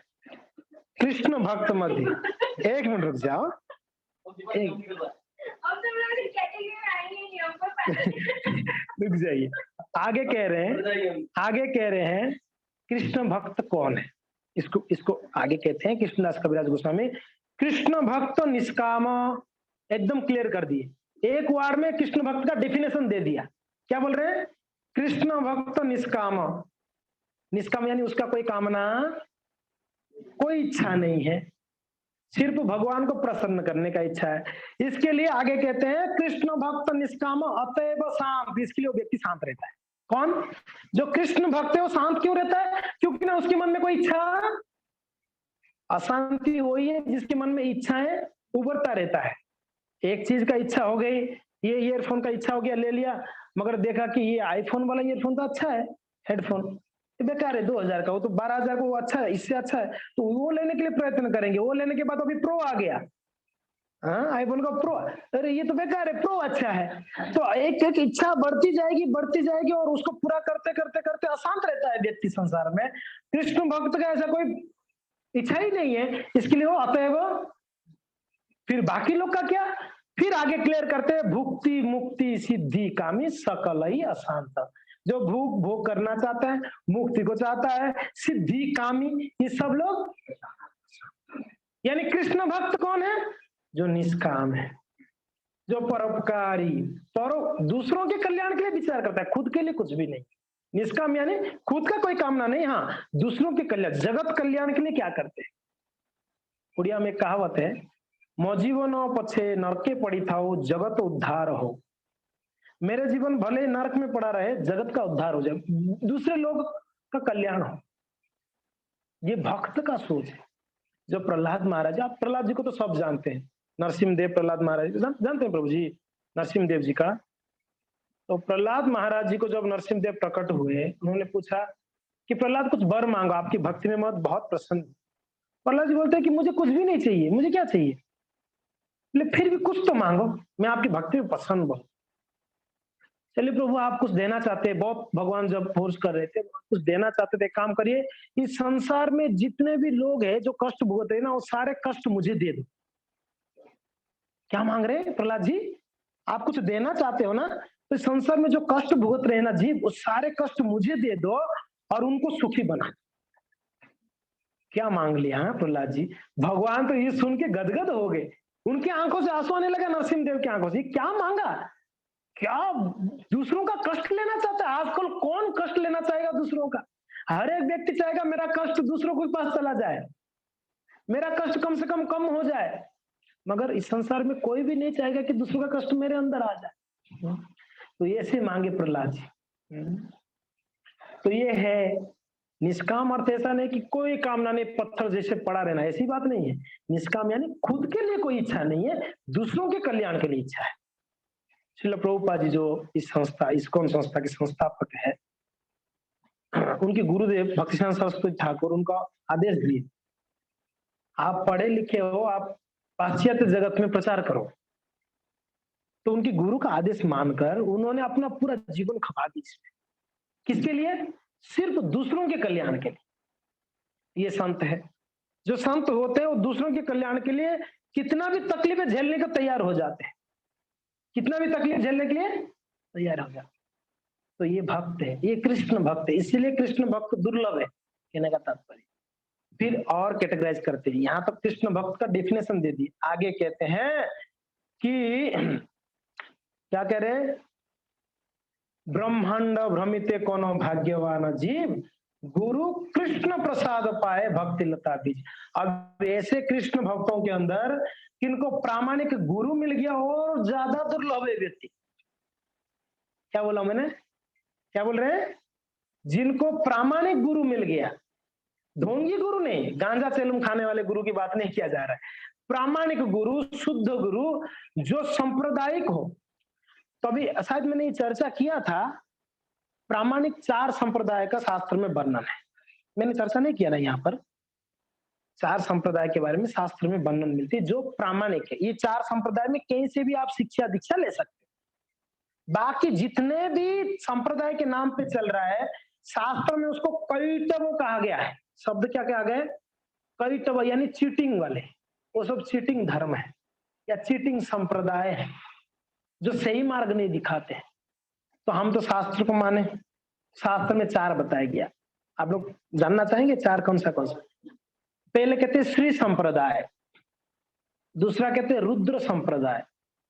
कृष्ण भक्त मध्य। एक मिनट रुक जाओ, रुक जाइए। आगे कह रहे हैं कृष्ण भक्त कौन है, इसको आगे कहते हैं कृष्णदास कविराज गोस्वामी। कृष्ण भक्त निष्काम, एकदम क्लियर कर दिए, एक वार में कृष्ण भक्त का डेफिनेशन दे दिया। क्या बोल रहे हैं? कृष्ण भक्त निष्काम, निष्काम यानी उसका कोई कामना, कोई इच्छा नहीं है, सिर्फ भगवान को प्रसन्न करने का इच्छा है। इसके लिए आगे कहते हैं कृष्ण भक्त निष्काम अतएव शांत, इसके लिए वो व्यक्ति शांत रहता है। कौन? जो कृष्ण भक्त है वो शांत क्यों रहता है? क्योंकि ना उसके मन में कोई इच्छा, अशांति वही है जिसके मन में इच्छाएं उभरता रहता है। एक चीज का इच्छा हो गई, ये ईयरफोन का इच्छा हो गया, ले लिया, मगर देखा कि ये आईफोन वाला ईयरफोन तो अच्छा है, हेडफोन बेकार है 2000 का, वो तो 12,000 का, वो अच्छा है, इससे अच्छा है, तो वो लेने के लिए प्रयत्न करेंगे। वो लेने के बाद अभी प्रो आ गया, हाँ आईफोन का प्रो, अरे ये तो बेकार है, प्रो अच्छा है। तो एक एक इच्छा बढ़ती जाएगी और उसको पूरा करते करते करते अशांत रहता है व्यक्ति संसार में। कृष्ण भक्त का ऐसा कोई इच्छा ही नहीं है, इसके लिए वो अतएव। फिर बाकी लोग का क्या? फिर आगे क्लियर करते हैं, भुक्ति मुक्ति सिद्धि कामी सकल ही अशांत। जो भोग करना चाहता है, मुक्ति को चाहता है, सिद्धि कामी, ये सब लोग। यानी कृष्ण भक्त कौन है? जो निष्काम है, जो परोपकारी, दूसरों के कल्याण के लिए विचार करता है, खुद के लिए कुछ भी नहीं। निष्काम यानी खुद का कोई कामना नहीं, हाँ दूसरों के कल्याण, जगत कल्याण के लिए क्या करते हैं। उड़िया में कहावत है, मो जीवन पछे नरके पड़ी था जगत उद्धार हो। मेरे जीवन भले नरक में पड़ा रहे, जगत का उद्धार हो जाए, दूसरे लोग का कल्याण हो। ये भक्त का सोच है। जो प्रहलाद महाराज, आप प्रहलाद जी को तो सब जानते हैं, नरसिंहदेव प्रहलाद महाराज जानते हैं प्रभु जी, नरसिंहदेव जी का। तो प्रहलाद महाराज जी को जब नरसिंहदेव प्रकट हुए, उन्होंने पूछा कि प्रहलाद कुछ वर मांगो, आपकी भक्ति में मैं बहुत प्रसन्न। प्रहलाद जी बोलते हैं कि मुझे कुछ भी नहीं चाहिए, मुझे क्या चाहिए, फिर भी कुछ तो मांगो, मैं आपकी भक्ति में प्रसन्न बहुत। चलिए प्रभु आप कुछ देना चाहते हैं, बहुत भगवान जब फोर्स कर रहे थे, कुछ देना चाहते थे, काम करिए, इस संसार में जितने भी लोग हैं जो कष्ट भुगत रहे हैं ना, वो सारे कष्ट मुझे दे दो। क्या मांग रहे हैं प्रहलाद जी? आप कुछ देना चाहते हो ना, तो इस संसार में जो कष्ट भुगत रहे हैं ना जी, वो सारे कष्ट मुझे दे दो और उनको सुखी बना। क्या मांग लिया प्रहलाद जी? भगवान तो ये सुन के गदगद हो गए, उनकी आंखों से आंसू आने लगा, नरसिंहदेव की आंखों से। क्या मांगा? क्या दूसरों का कष्ट लेना चाहता है? आजकल कौन कष्ट लेना चाहेगा दूसरों का? हर एक व्यक्ति चाहेगा मेरा कष्ट दूसरों के पास चला जाए, मेरा कष्ट कम से कम हो जाए, मगर इस संसार में कोई भी नहीं चाहेगा कि दूसरों का कष्ट मेरे अंदर आ जाए। तो ऐसे मांगे प्रहलाद जी। तो ये है निष्काम। अर्थ ऐसा नहीं कि कोई कामना नहीं, पत्थर जैसे पड़ा रहना, ऐसी बात नहीं है। निष्काम यानी खुद के लिए कोई इच्छा नहीं है, दूसरों के कल्याण के लिए इच्छा है। श्रील प्रभुपाद जी जो इस संस्था, इस्कॉन संस्था के संस्थापक है, उनके गुरुदेव भक्तिसिद्धांत सरस्वती ठाकुर उनका आदेश दिए, आप पढ़े लिखे हो, आप पाश्चात्य जगत में प्रचार करो। तो उनके गुरु का आदेश मानकर उन्होंने अपना पूरा जीवन खपा दी इसमें। किसके लिए? सिर्फ दूसरों के कल्याण के लिए। ये संत है, जो संत होते हैं वो दूसरों के कल्याण के लिए कितना भी तकलीफें झेलने को तैयार हो जाते हैं, कितना भी तकलीफ झेलने के लिए तैयार हो जाते। तो ये भक्त है, ये कृष्ण भक्त है, इसीलिए कृष्ण भक्त दुर्लभ है, कहने का तात्पर्य। फिर और कैटेगराइज करते हैं, यहाँ तक कृष्ण भक्त का डेफिनेशन दे दी। आगे कहते हैं कि क्या कह रहे हैं? ब्रह्मांड भ्रमिते कोनो भाग्यवान जीव, गुरु कृष्ण प्रसाद पाए भक्ति लता बीज। अब ऐसे कृष्ण भक्तों के अंदर किनको प्रामाणिक गुरु मिल गया और ज्यादा दुर्लभ है व्यक्ति। क्या बोला मैंने? क्या बोल रहे हैं? जिनको प्रामाणिक गुरु मिल गया, ढोंगी गुरु नहीं, गांजा चेलम खाने वाले गुरु की बात नहीं किया जा रहा है। प्रामाणिक गुरु, शुद्ध गुरु, जो सांप्रदायिक हो। तो अभी शायद मैंने ये चर्चा किया था, प्रामाणिक 4 संप्रदाय का शास्त्र में वर्णन है, मैंने चर्चा नहीं किया ना यहाँ पर। 4 संप्रदाय के बारे में शास्त्र में वर्णन मिलती है जो प्रामाणिक है। ये 4 संप्रदाय में कहीं से भी आप शिक्षा दीक्षा ले सकते हैं। बाकी जितने भी संप्रदाय के नाम पे चल रहा है, शास्त्र में उसको कैटव कहा गया है। शब्द क्या कहा गया है? कैटव, यानी चीटिंग वाले। वो सब चीटिंग धर्म है या चीटिंग संप्रदाय है जो सही मार्ग नहीं दिखाते हैं। तो हम तो शास्त्र को माने। शास्त्र में 4 बताया गया। आप लोग जानना चाहेंगे 4 कौन सा? पहले कहते हैं श्री संप्रदाय, दूसरा कहते हैं रुद्र संप्रदाय,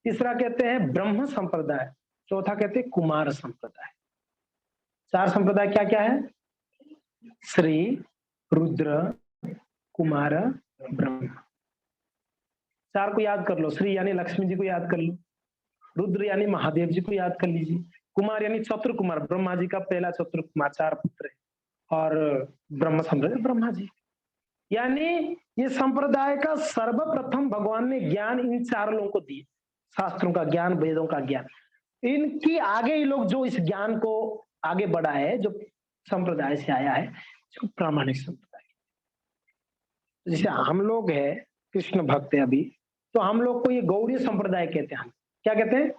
तीसरा कहते हैं ब्रह्म संप्रदाय, चौथा कहते हैं कुमार संप्रदाय। 4 संप्रदाय क्या क्या है? श्री, रुद्र, कुमार, ब्रह्म। 4 को याद कर लो। श्री यानी लक्ष्मी जी को याद कर लो, रुद्र यानी महादेव जी को याद कर लीजिए, कुमार यानी चतुर कुमार, ब्रह्मा जी का पहला चतुर कुमार, 4 पुत्र है, और ब्रह्म संप्रदाय ब्रह्मा जी। यानी ये संप्रदाय का सर्वप्रथम भगवान ने ज्ञान इन 4 लोगों को दिए, शास्त्रों का ज्ञान, वेदों का ज्ञान। इनकी आगे ही लोग जो इस ज्ञान को आगे बढ़ा है, जो संप्रदाय से आया है, जो प्रामाणिक संप्रदाय। जैसे हम लोग है कृष्ण भक्त है अभी, तो हम लोग को ये गौड़ीय संप्रदाय कहते हैं। हम क्या कहते हैं?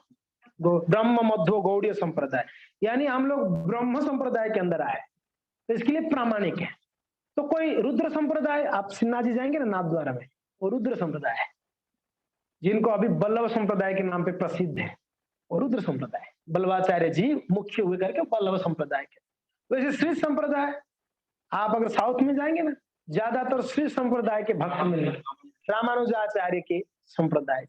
ब्रह्म मध्व गौड़ीय संप्रदाय, यानी हम लोग ब्रह्म संप्रदाय के अंदर आए, तो इसके लिए प्रामाणिक है। तो कोई रुद्र संप्रदाय, आप सिन्हा जी जाएंगे ना नाथद्वारा में, वो रुद्र संप्रदाय है, जिनको अभी बल्लभ संप्रदाय के नाम पे प्रसिद्ध है, वो रुद्र संप्रदाय। बल्लभाचार्य जी मुख्य हुए करके बल्लभ संप्रदाय के। वैसे श्री संप्रदाय, आप अगर साउथ में जाएंगे ना, ज्यादातर श्री संप्रदाय के भक्त मिलेंगे, रामानुजाचार्य के संप्रदाय।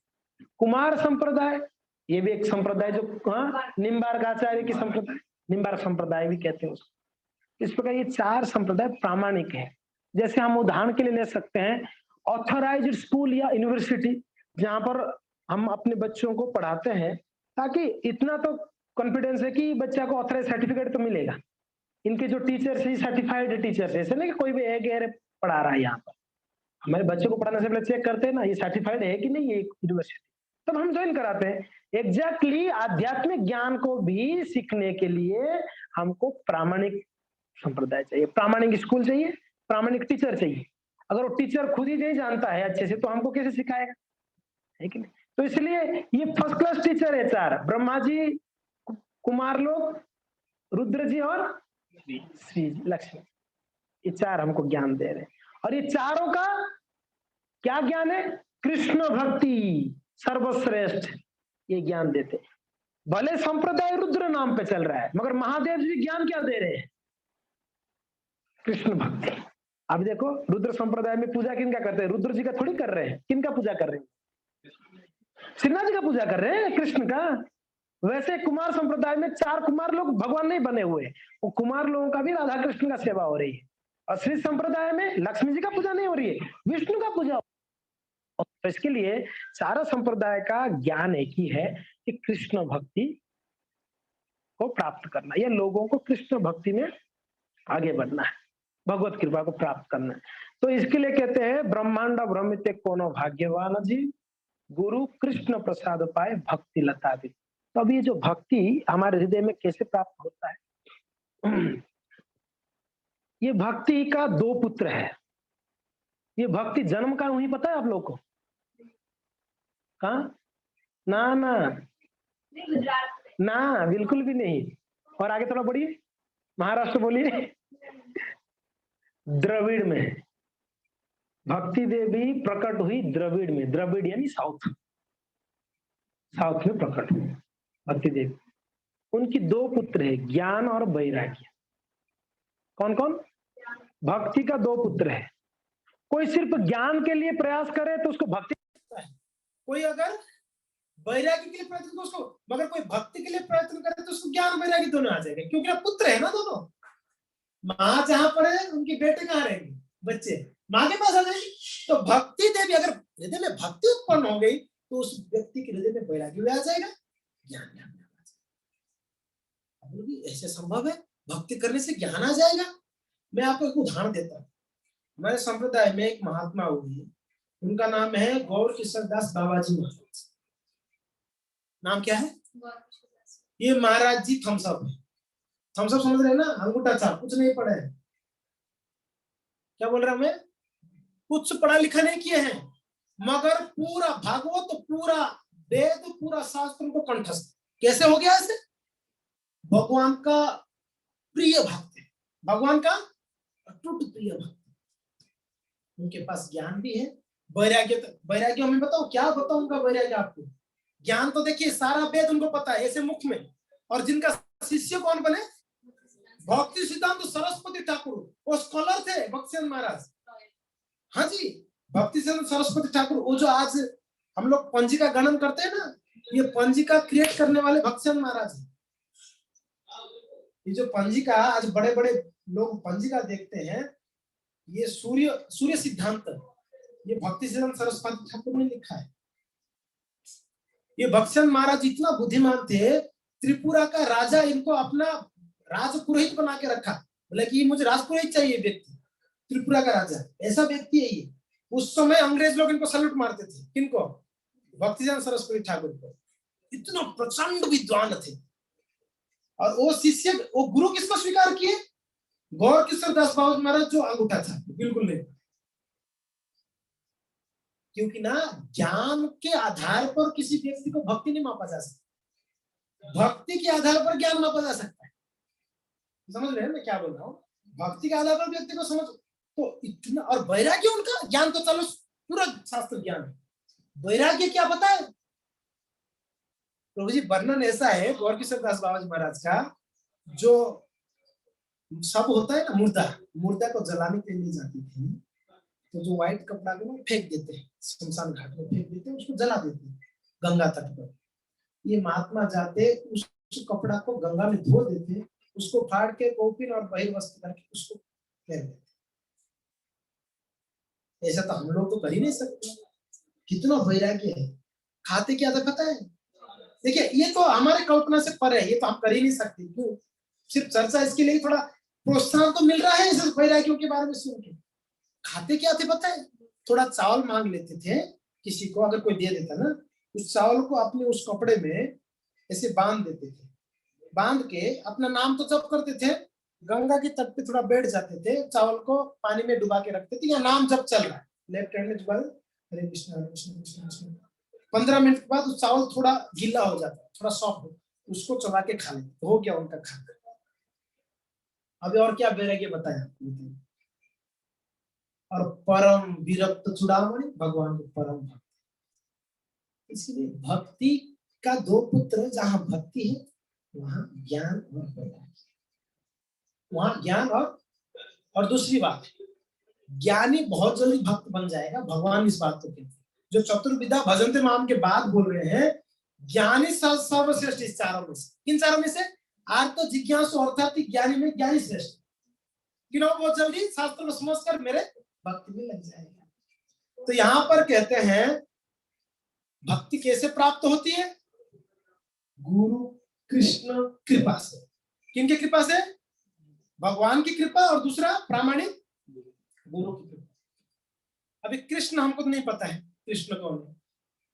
कुमार संप्रदाय, ये भी एक संप्रदाय जो निम्बार्क आचार्य की संप्रदाय, निम्बार्क संप्रदाय भी कहते हैं उसको। इस प्रकार ये 4 संप्रदाय प्रामाणिक है। जैसे हम उदाहरण के लिए ले सकते हैं ऑथराइज्ड स्कूल या यूनिवर्सिटी, जहां पर हम अपने बच्चों को पढ़ाते हैं, ताकि इतना तो कॉन्फिडेंस है कि बच्चा को ऑथराइज सर्टिफिकेट तो मिलेगा। इनके जो टीचर्स है सर्टिफाइड टीचर्स है, ऐसे नहीं कि कोई भी एक पढ़ा रहा है। यहाँ पर हमारे बच्चे को पढ़ाने से पहले चेक करते हैं ना, ये सर्टिफाइड है कि नहीं ये यूनिवर्सिटी, तब हम ज्वाइन कराते हैं। एग्जैक्टली आध्यात्मिक ज्ञान को भी सीखने के लिए हमको प्रामाणिक संप्रदाय चाहिए, प्रामाणिक स्कूल चाहिए, प्रामाणिक टीचर चाहिए। अगर वो टीचर खुद ही नहीं जानता है अच्छे से, तो हमको कैसे सिखाएगा? है कि नहीं? तो इसलिए ये फर्स्ट क्लास टीचर है 4, ब्रह्मा जी, कुमार लोग, रुद्र जी और श्री लक्ष्मी। ये 4 हमको ज्ञान दे रहे हैं, और ये चारों का क्या ज्ञान है? कृष्ण भक्ति सर्वश्रेष्ठ, ये ज्ञान देते। भले संप्रदाय रुद्र नाम पे चल रहा है, मगर महादेव जी ज्ञान क्या दे रहे हैं? कृष्ण भक्ति। अब देखो रुद्र संप्रदाय में पूजा किनका करते हैं? रुद्र जी का थोड़ी कर रहे हैं। किनका पूजा कर रहे हैं? सिन्हा जी का पूजा कर रहे हैं, कृष्ण का। वैसे कुमार संप्रदाय में 4 कुमार लोग भगवान नहीं बने हुए, वो कुमार लोगों का भी राधा कृष्ण का सेवा हो रही है। और श्री संप्रदाय में लक्ष्मी जी का पूजा नहीं हो रही है, विष्णु का पूजा। तो इसके लिए 4 संप्रदाय का ज्ञान एक ही है कि कृष्ण भक्ति को प्राप्त करना, या लोगों को कृष्ण भक्ति में आगे बढ़ना है, भगवत कृपा को प्राप्त करना है। तो इसके लिए कहते हैं ब्रह्मांड भ्रमित कोनो भाग्यवान जी, गुरु कृष्ण प्रसाद पाए भक्ति लता भी। तो अब ये जो भक्ति हमारे हृदय में कैसे प्राप्त होता है? ये भक्ति का 2 पुत्र है। ये भक्ति जन्म का नहीं पता है आप लोग को? कहाँ? ना ना ना, बिल्कुल भी नहीं। और आगे थोड़ा बढ़िए, महाराष्ट्र बोलिए। द्रविड़ में भक्ति देवी प्रकट हुई, द्रविड़ में। द्रविड़ यानी साउथ, साउथ में प्रकट हुई भक्ति देवी। उनकी 2 पुत्र है, ज्ञान और वैराग्य। कौन कौन? भक्ति का 2 पुत्र है। कोई सिर्फ ज्ञान के लिए प्रयास करे तो उसको भक्ति है, कोई अगर वैराग्य के लिए प्रयत्न तो उसको, मगर कोई भक्ति के लिए प्रयत्न करे तो उसको ज्ञान वैराग्य दोनों आ जाएगा, क्योंकि ना पुत्र है ना दोनों। माँ जहां पर है उनके बेटे कहाँ रहेंगे? बच्चे माँ के पास आ जाएंगे। तो भक्ति देवी अगर हृदय में भक्ति उत्पन्न हो गई तो उस व्यक्ति के हृदय में वैराग्य भी आ जाएगा, ज्ञान भी आ जाएगा। ऐसे संभव है भक्ति करने से ज्ञान आ जाएगा। मैं आपको एक उदाहरण देता हूँ। हमारे संप्रदाय में एक महात्मा हुई, उनका नाम है गौर किशोर दास बाबा जी महाराज। नाम क्या है? ये महाराज जी थम्सअप है। थम्सअप समझ रहे हैं ना? अंगूठा छाप, कुछ नहीं पढ़े। क्या बोल रहा हूं मैं? कुछ पढ़ा लिखा नहीं किए हैं, मगर पूरा भागवत, पूरा वेद, पूरा शास्त्र को कंठस्थ। कैसे हो गया ऐसे? भगवान का प्रिय भक्त है, भगवान का अटूट प्रिय भक्त। उनके पास ज्ञान भी है, वैराग्य। वैराग्य हमें बताओ, क्या बताऊंगा वैराग्य आपको? ज्ञान तो देखिए सारा वेद उनको पता है ऐसे मुख में। और जिनका शिष्य कौन बने? भक्ति सिद्धांत सरस्वती ठाकुर, वो स्कॉलर थे भक्तिचंद महाराज। हाँ जी, भक्ति सिद्धांत सरस्वती ठाकुर, वो जो आज हम लोग पंजिका गणन करते हैं ना, ये पंजिका क्रिएट करने वाले भक्तिचंद महाराज है। ये जो पंजिका आज बड़े बड़े लोग पंजिका देखते हैं, ये सूर्य सिद्धांत, ये भक्ति सिद्धांत सरस्वती ठाकुर ने लिखा है। ये भक्तिचंद महाराज इतना बुद्धिमान थे, त्रिपुरा का राजा इनको अपना राजपुरोहित बना के रखा। बोले कि मुझे राजपुरोहित चाहिए व्यक्ति, त्रिपुरा का राजा ऐसा व्यक्ति है ये। उस समय अंग्रेज लोग इनको सल्यूट मारते थे। किनको? भक्तिचंद सरस्वती ठाकुर को। इतना प्रचंड विद्वान थे। और वो शिष्य, वो गुरु किसको स्वीकार किए? गौर किशोर दास बाबू महाराज, जो अंगूठा था, बिल्कुल नहीं। क्योंकि ना ज्ञान के आधार पर किसी व्यक्ति को भक्ति नहीं मापा जा सकता, भक्ति के आधार पर ज्ञान मापा जा सकता है। समझ रहे हैं मैं क्या बोल रहा हूँ? भक्ति के आधार पर व्यक्ति को समझ, तो इतना। और वैराग्य उनका, ज्ञान तो चलो पूरा शास्त्र ज्ञान है, वैराग्य क्या पता है प्रभु जी? वर्णन ऐसा है गौर किशोर दास बाबा महाराज का, जो सब होता है ना, मुर्दा को जलाने के लिए जाती थी, तो जो व्हाइट कपड़ा को फेंक देते हैं, शमशान घाट में फेंक देते हैं, उसको जला देते हैं गंगा तट पर। ये महात्मा जाते उस कपड़ा को गंगा में धो देते, उसको फाड़ के कौपिन और बहिर्वस्त्र करके उसको फेंक देते। ऐसा तो हम लोग तो कर ही नहीं सकते। कितना वैराग्य है। खाते क्या था पता है? देखिए ये तो हमारे कल्पना से परे है, ये तो हम कर ही नहीं सकते। क्यों? सिर्फ चर्चा इसके लिए थोड़ा प्रोत्साहन तो मिल रहा है इस वैराग्यों के बारे में सुन के। खाते क्या थे पता है? थोड़ा चावल मांग लेते थे किसी को, अगर कोई दे देता ना, उस चावल को अपने उस कपड़े में ऐसे बांध देते थे, बांध के अपना नाम तो जप करते थे, गंगा के तट पे थोड़ा बैठ जाते थे, चावल को पानी में डुबा के रखते थे, या नाम जब चल रहा है लेफ्ट हैंड में डुबा, हरे कृष्ण हरे कृष्ण कृष्ण कृष्ण। 15 मिनट के बाद चावल थोड़ा गीला हो जाता, थोड़ा सॉफ्ट, उसको चबा के खा लेते, हो गया उनका खाना। अभी और क्या वैराग्य बताया? और परम विरक्त चूड़ामणि, भगवान के परम भक्त। इसलिए भक्ति का दो पुत्र, जहां भक्ति है वहां ज्ञान और वैराग्य, वहां ज्ञान और दूसरी बात, ज्ञानी बहुत जल्दी भक्त बन जाएगा। भगवान इस बात को कहते हैं, जो चतुर्विधा भजन्ते माम के बाद बोल रहे हैं, ज्ञानी सर्वश्रेष्ठ इस चारों में से। किन चारों में से? आर्त जिज्ञासु अर्थात ज्ञानी में ज्ञानी श्रेष्ठ। क्यों? बहुत जल्दी शास्त्र को समझकर मेरे भक्ति में लग जाएगा। तो यहाँ पर कहते हैं भक्ति कैसे प्राप्त होती है? गुरु कृष्ण कृपा से। किनकी कृपा से? भगवान की कृपा, और दूसरा प्रामाणिक गुरु की कृपा। अभी कृष्ण हमको तो नहीं पता है कृष्ण कौन है।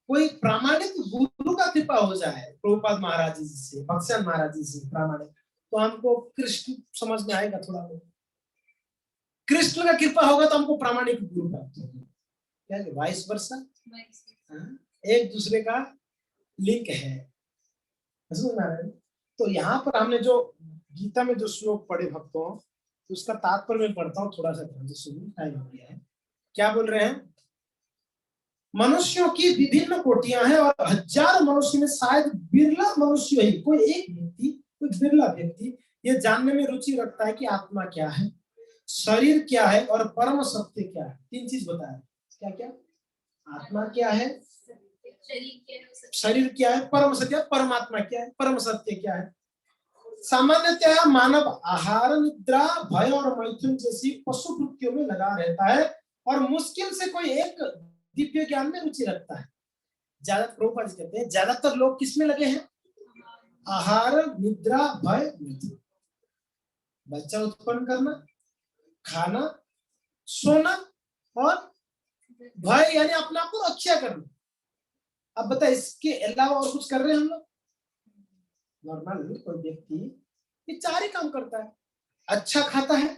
कोई प्रामाणिक गुरु का कृपा हो जाए, प्रभुपाद महाराज जी से, भक्तिचंद महाराज जी से प्रामाणिक, तो हमको कृष्ण समझ में आएगा थोड़ा बहुत। कृष्ण का कृपा होगा तो हमको प्रामाणिक गुरु प्राप्त होगा। क्या वाइस वर्सा, एक दूसरे का लिंक है। तो यहाँ पर हमने जो गीता में जो श्लोक पढ़े भक्तों, तो उसका तात्पर्य मैं पढ़ता हूँ, थोड़ा सा ध्यान से सुनो, टाइम हो गया है। क्या बोल रहे हैं? मनुष्यों की विभिन्न कोटियां हैं और हजार मनुष्य में शायद बिरला मनुष्य ही, कोई एक व्यक्ति, कोई बिरला व्यक्ति ये जानने में रुचि रखता है कि आत्मा क्या है, शरीर क्या है और परम सत्य क्या है। तीन चीज बताया। क्या क्या? आत्मा क्या है, शरीर क्या है, परम सत्य, परमात्मा क्या है, परम सत्य क्या है। सामान्यतः मानव आहार, निद्रा, भय और मैथुन जैसी पशु कृत्यों में लगा रहता है और मुश्किल से कोई एक दिव्य ज्ञान में रुचि रखता है। ज्यादा प्रभुपाद जी कहते हैं ज्यादातर लोग किसमें लगे हैं? आहार, निद्रा, भय, मैथुन। बच्चा उत्पन्न करना, खाना, सोना और भय यानी अपने आप को रक्षा करना। अब बता, इसके अलावा और कुछ कर रहे हैं हम लोग? नॉर्मल कोई व्यक्ति ये चार ही काम करता है। अच्छा खाता है,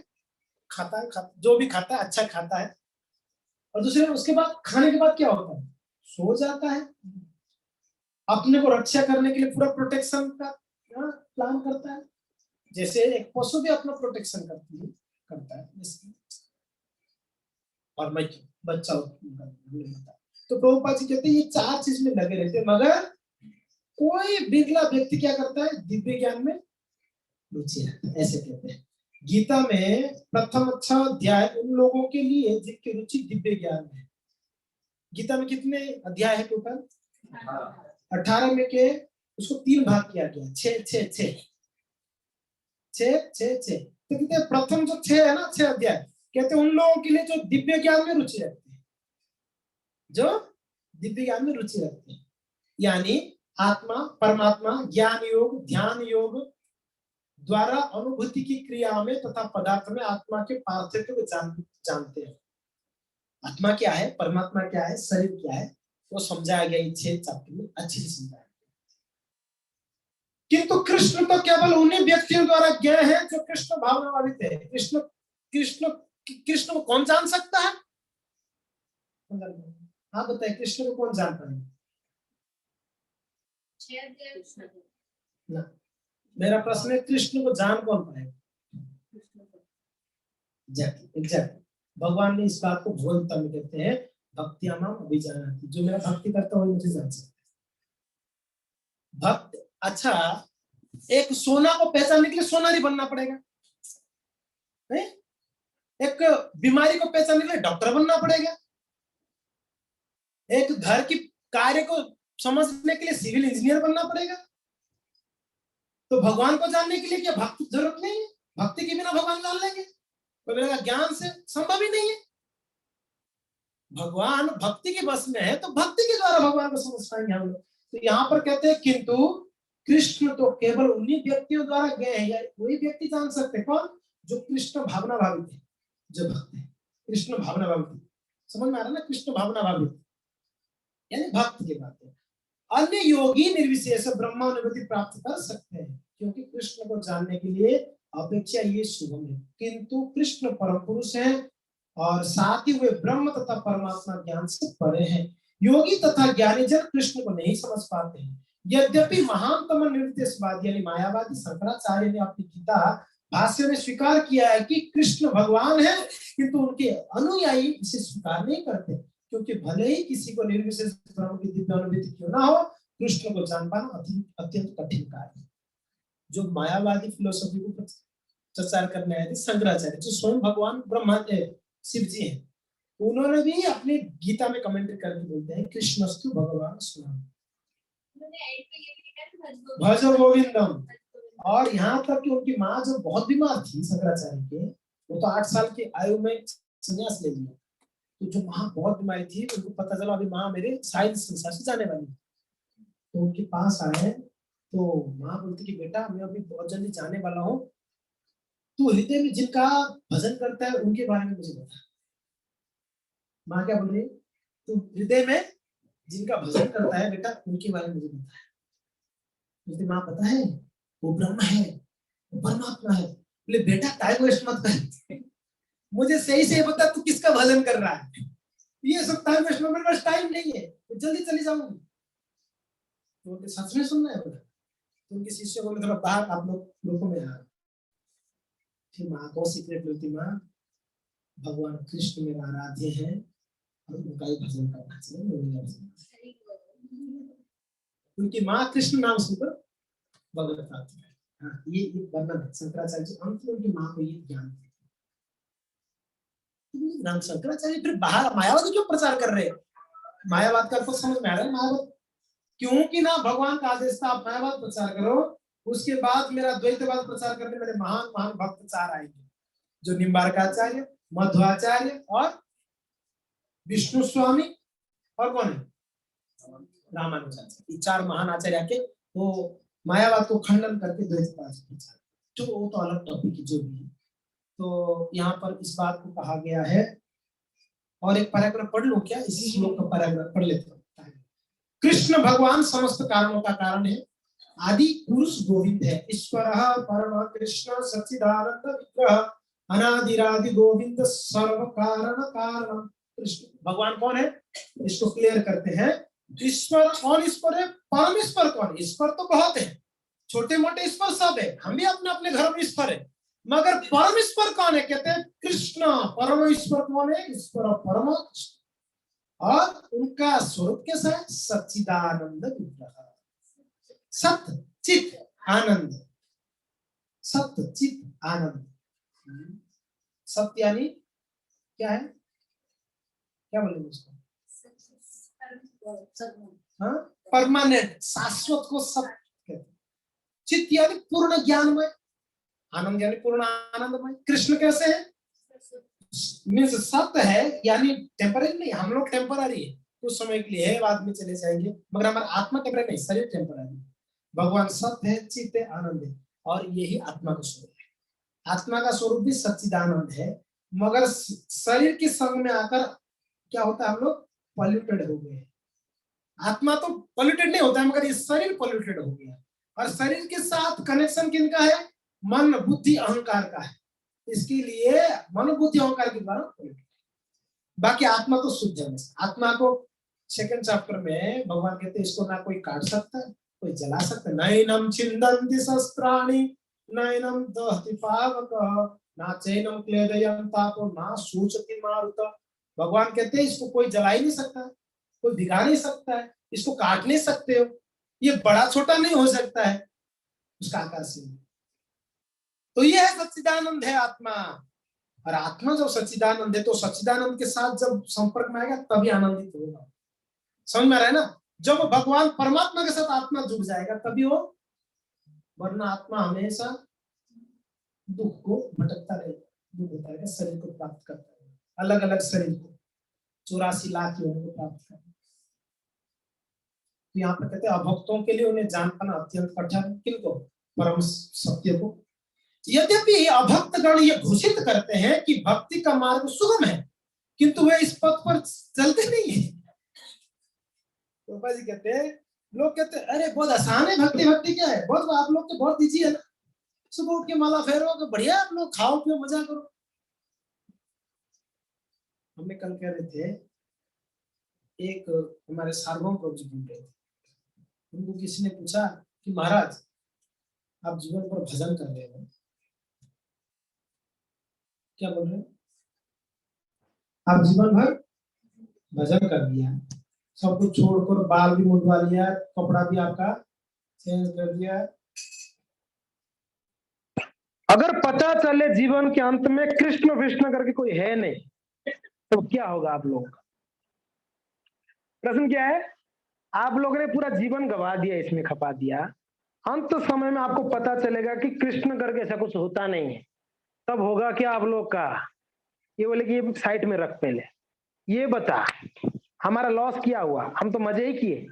जो भी खाता है अच्छा खाता है, और दूसरे उसके बाद खाने के बाद क्या होता है, सो जाता है। अपने को रक्षा करने के लिए पूरा प्रोटेक्शन का प्लान करता है, जैसे एक पशु भी अपना प्रोटेक्शन करता है। और मैं बच्चा तो प्रभुपाद जी कहते हैं ये 4 चीज में लगे रहते हैं, मगर कोई बिरला व्यक्ति क्या करता है, दिव्य ज्ञान में रुचि रखता है। ऐसे कहते हैं गीता में प्रथम अच्छा अध्याय उन लोगों के लिए जिनकी रुचि दिव्य ज्ञान में है। गीता में कितने अध्याय है टोटल? 18 में के उसको 3 भाग किया गया, 6 तो कहते हैं प्रथम जो 6 है ना, 6 अध्याय कहते हैं उन लोगों के लिए जो दिव्य ज्ञान में रुचि रखते हैं, जो दिव्य ज्ञान में रुचि रखते हैं, यानी आत्मा परमात्मा ज्ञान योग ध्यान योग द्वारा अनुभूति की क्रिया में तथा पदार्थ में आत्मा के पार्थक्य को जानते हैं। आत्मा क्या है, परमात्मा क्या है, शरीर क्या है, वो समझाया गया 6 चैप्टर में, अच्छे से समझाया गया। किंतु कृष्ण तो केवल उन्हीं व्यक्तियों द्वारा ज्ञ है जो कृष्ण भावना भावित है। कृष्ण कृष्ण कृष्ण को कौन जान सकता है? हाँ बताइए, कृष्ण को कौन जान पाएगा? मेरा प्रश्न है, कृष्ण को जान कौन पाएगा? एग्जैक्ट भगवान ने इस बात को भगवत में कहते हैं भक्त्यामाम अभिजानाति, जो मेरा भक्ति करता है मुझे जान सकता है। भक्त अच्छा, एक सोना को पहचानने के लिए सोनारी बनना पड़ेगा, नहीं? एक बीमारी को पहचानने के लिए डॉक्टर बनना पड़ेगा, एक घर की कार्य को समझने के लिए सिविल इंजीनियर बनना पड़ेगा। तो भगवान को जानने के लिए क्या भक्ति जरूरत नहीं है? भक्ति के बिना भगवान जान लेंगे? तो मेरा ज्ञान से संभव ही नहीं है। भगवान भक्ति के बस में है, तो भक्ति के द्वारा भगवान को समझ पाएंगे हम लोग। तो यहाँ पर कहते हैं किंतु कृष्ण तो केवल उन्हीं व्यक्तियों द्वारा गए हैं, या वही व्यक्ति जान सकते हैं। कौन? जो कृष्ण भावना भावित है, जो भक्त है। कृष्ण भावना भावित, समझ में आ रहा है ना? कृष्ण भावना भावित यानी भक्त की बात है। अन्य योगी निर्विशेष ब्रह्मानुभूति प्राप्त कर सकते हैं, क्योंकि कृष्ण को जानने के लिए अपेक्षा ये शुभम है। किंतु कृष्ण परम पुरुष है और साथ ही वे ब्रह्म तथा परमात्मा ज्ञान से परे हैं। योगी तथा ज्ञानी जन कृष्ण को नहीं समझ पाते हैं। यद्यपि महानतम निर्देशवादी यानी मायावादी शंकराचार्य ने अपनी गीता भाष्य में स्वीकार किया है कि कृष्ण भगवान है, किंतु उनके अनुयायी इसे स्वीकार नहीं करते, क्योंकि भले ही किसी को निर्विशेष ब्रह्म की दिव्य अनुभूति क्यों ना हो, कृष्ण को जान पाना अत्यंत कठिन कार्य है। जो मायावादी फिलोसफी को प्रचार करने आए थे शंकराचार्य, जो स्वयं भगवान ब्रह्मा शिव जी हैं, उन्होंने भी अपनी गीता में कमेंट्री करके बोलते हैं कृष्णस्तु भगवान सुना भज गोविंदम। और यहाँ तक कि उनकी माँ जो बहुत बीमार थी शंकराचार्य के, वो तो 8 साल की आयु में संन्यास ले लिया। तो जो माँ बहुत बीमारी थी, उनको पता चला अभी माँ मेरे शायद संसार से जाने वाली, तो उनके पास आए। तो माँ बोलती कि बेटा मैं अभी बहुत जल्दी जाने वाला हूँ, तू हृदय में जिनका भजन करता है उनके बारे में मुझे बता। माँ क्या बोल रही है? तू हृदय में जिनका भजन करता है बेटा उनके बारे में मुझे बता। मुझे माँ पता है वो ब्रह्म है, वो परमात्मा है। बोले बेटा टाइम वेस्ट मत कर, मुझे सही से बता तू किसका भजन कर रहा है। ये सब टाइम वेस्ट, मेरे पास टाइम नहीं है, तो जल्दी चली जाऊंगी। तो सच में सुनना है बोला। तो उनके शिष्य बोले थोड़ा बाहर आप लोगों में आ। फिर माँ को सीक्रेट बोलती, माँ भगवान कृष्ण मेरा आराध्य है और उनका ही भजन करना चाहिए। उनकी माँ कृष्ण नाम सुनकर भगवत प्राप्त है। हाँ, ये वर्णन शंकराचार्य जी अंत में उनकी माँ को ये ज्ञान नाम। शंकराचार्य फिर बाहर मायावाद क्यों प्रचार कर रहे हैं? मायावाद का कुछ समझ में आ रहा है? मायावाद क्योंकि ना भगवान का आदेश था आप मायावाद प्रचार करो, उसके बाद मेरा द्वैतवाद प्रचार करने मेरे महान महान भक्त 4 आएंगे, जो निम्बारकाचार्य, मध्वाचार्य और विष्णु स्वामी और कौन है रामानुजाचार्य। ये 4 महान आचार्य आके वो मायावाद को खंडन करके द्वैतवाद प्रचार, जो वो तो अलग टॉपिक है जो भी है। तो यहाँ पर इस बात को कहा गया है। और एक पैराग्राफ पढ़ लो क्या, इसी श्लोक का पैराग्राफ पढ़ लेते हैं। कृष्ण भगवान समस्त कारणों का कारण है, आदि पुरुष गोविंद है। ईश्वर परम कृष्ण सच्चिदानंद विग्रह अनादिरादि गोविंद सर्व कारण कारण कृष्ण। भगवान कौन है इसको क्लियर करते हैं। ईश्वर कौन ईश्वर है, परम ईश्वर कौन। ईश्वर तो बहुत है, छोटे मोटे ईश्वर सब है, हम भी अपने अपने घर में ईश्वर है, मगर परम ईश्वर कौन है, कहते हैं कृष्ण। परम ईश्वर कौन है, ईश्वर परम कृष्ण। और उनका स्वरूप कैसा है, सच्चिदानंद विग्रह। सत्य चित आनंद, सत्य चित आनंद। सत्य यानी क्या है, क्या बोलेंगे उसको, हाँ परमानेंट, शाश्वत को सत्य कहते हैं। चित्त यानी पूर्ण ज्ञानमय, आनंद यानी पूर्ण आनंदमय। कृष्ण कैसे है, मीन्स सत्य है यानी टेम्पररी नहीं, हम लोग टेम्पररी है, कुछ समय के लिए है, बाद में चले जाएंगे, मगर हमारा आत्मा टेम्पररी नहीं, शरीर टेम्पररी। भगवान सत्य है, चित्त है, आनंद है, और यही आत्मा का स्वरूप है। आत्मा का स्वरूप भी सच्चिदानंद है, मगर शरीर के संग में आकर क्या होता है, हम लोग पॉल्यूटेड हो गए। आत्मा तो पॉल्यूटेड नहीं होता है, मगर ये शरीर पॉल्यूटेड हो गया। और शरीर के साथ कनेक्शन किनका है, मन बुद्धि अहंकार का है, इसके लिए मन बुद्धि अहंकार के द्वारा पॉल्यूटेड। बाकी आत्मा तो शुद्ध है। आत्मा को सेकंड चैप्टर में भगवान कहते हैं इसको ना कोई काट सकता है, कोई जला सकता है। नैनम छिन्दन्ति शस्त्राणि नैनम दहति पावकः ना चैनम क्लेदयं तापो ना सूचति मारुत। भगवान कहते हैं इसको कोई जला ही नहीं सकता, कोई भिगा नहीं सकता है, इसको काट नहीं सकते हो, ये बड़ा छोटा नहीं हो सकता है उसका आकार से। तो ये है सच्चिदानंद है आत्मा। और आत्मा जब सच्चिदानंद है तो सच्चिदानंद के साथ जब संपर्क में आएगा तभी आनंदित होगा। समझ में आ रहा है ना, जब भगवान परमात्मा के साथ आत्मा जुड़ जाएगा तभी हो, वरना आत्मा हमेशा दुख को भटकता रहेगा, दुख होता है, शरीर को प्राप्त करता है, अलग अलग शरीर को 84 लाख योनि को प्राप्त करता है। तो यहाँ पर कहते हैं अभक्तों के लिए उन्हें जान पाना अत्यंत कठिन। किनको, परम सत्य को। यद्यपि अभक्त गण ये घोषित करते हैं कि भक्ति का मार्ग सुगम है, किंतु वे इस पथ पर चलते नहीं है। तो जी कहते हैं, लोग कहते हैं अरे बहुत आसान है भक्ति, भक्ति क्या है, बहुत आप लोग तो बहुत इजी है ना, सुबह उठ के माला फेरो तो बढ़िया, आप लोग खाओ पियो मजा करो। हमने कल कह रहे थे, एक हमारे सार्वभौम प्रभु जी बोल रहे थे, उनको किसी ने पूछा कि महाराज आप जीवन पर भजन कर रहे हो, क्या बोल रहे हो, आप जीवन भर भजन कर दिया, सब कुछ छोड़कर बाल भी मुंडवा लिया, कपड़ा भी आपका चेंज कर दिया, अगर पता चले जीवन के अंत में कृष्ण विष्णु करके कोई है नहीं तो क्या होगा आप लोगों का। प्रश्न क्या है, आप लोगों ने पूरा जीवन गवा दिया, इसमें खपा दिया, अंत समय में आपको पता चलेगा कि कृष्ण करके ऐसा कुछ होता नहीं है, तब होगा क्या आप लोग का। ये बोले कि ये साइड में रख, पहले ये बता हमारा लॉस क्या हुआ, हम तो मजे ही किए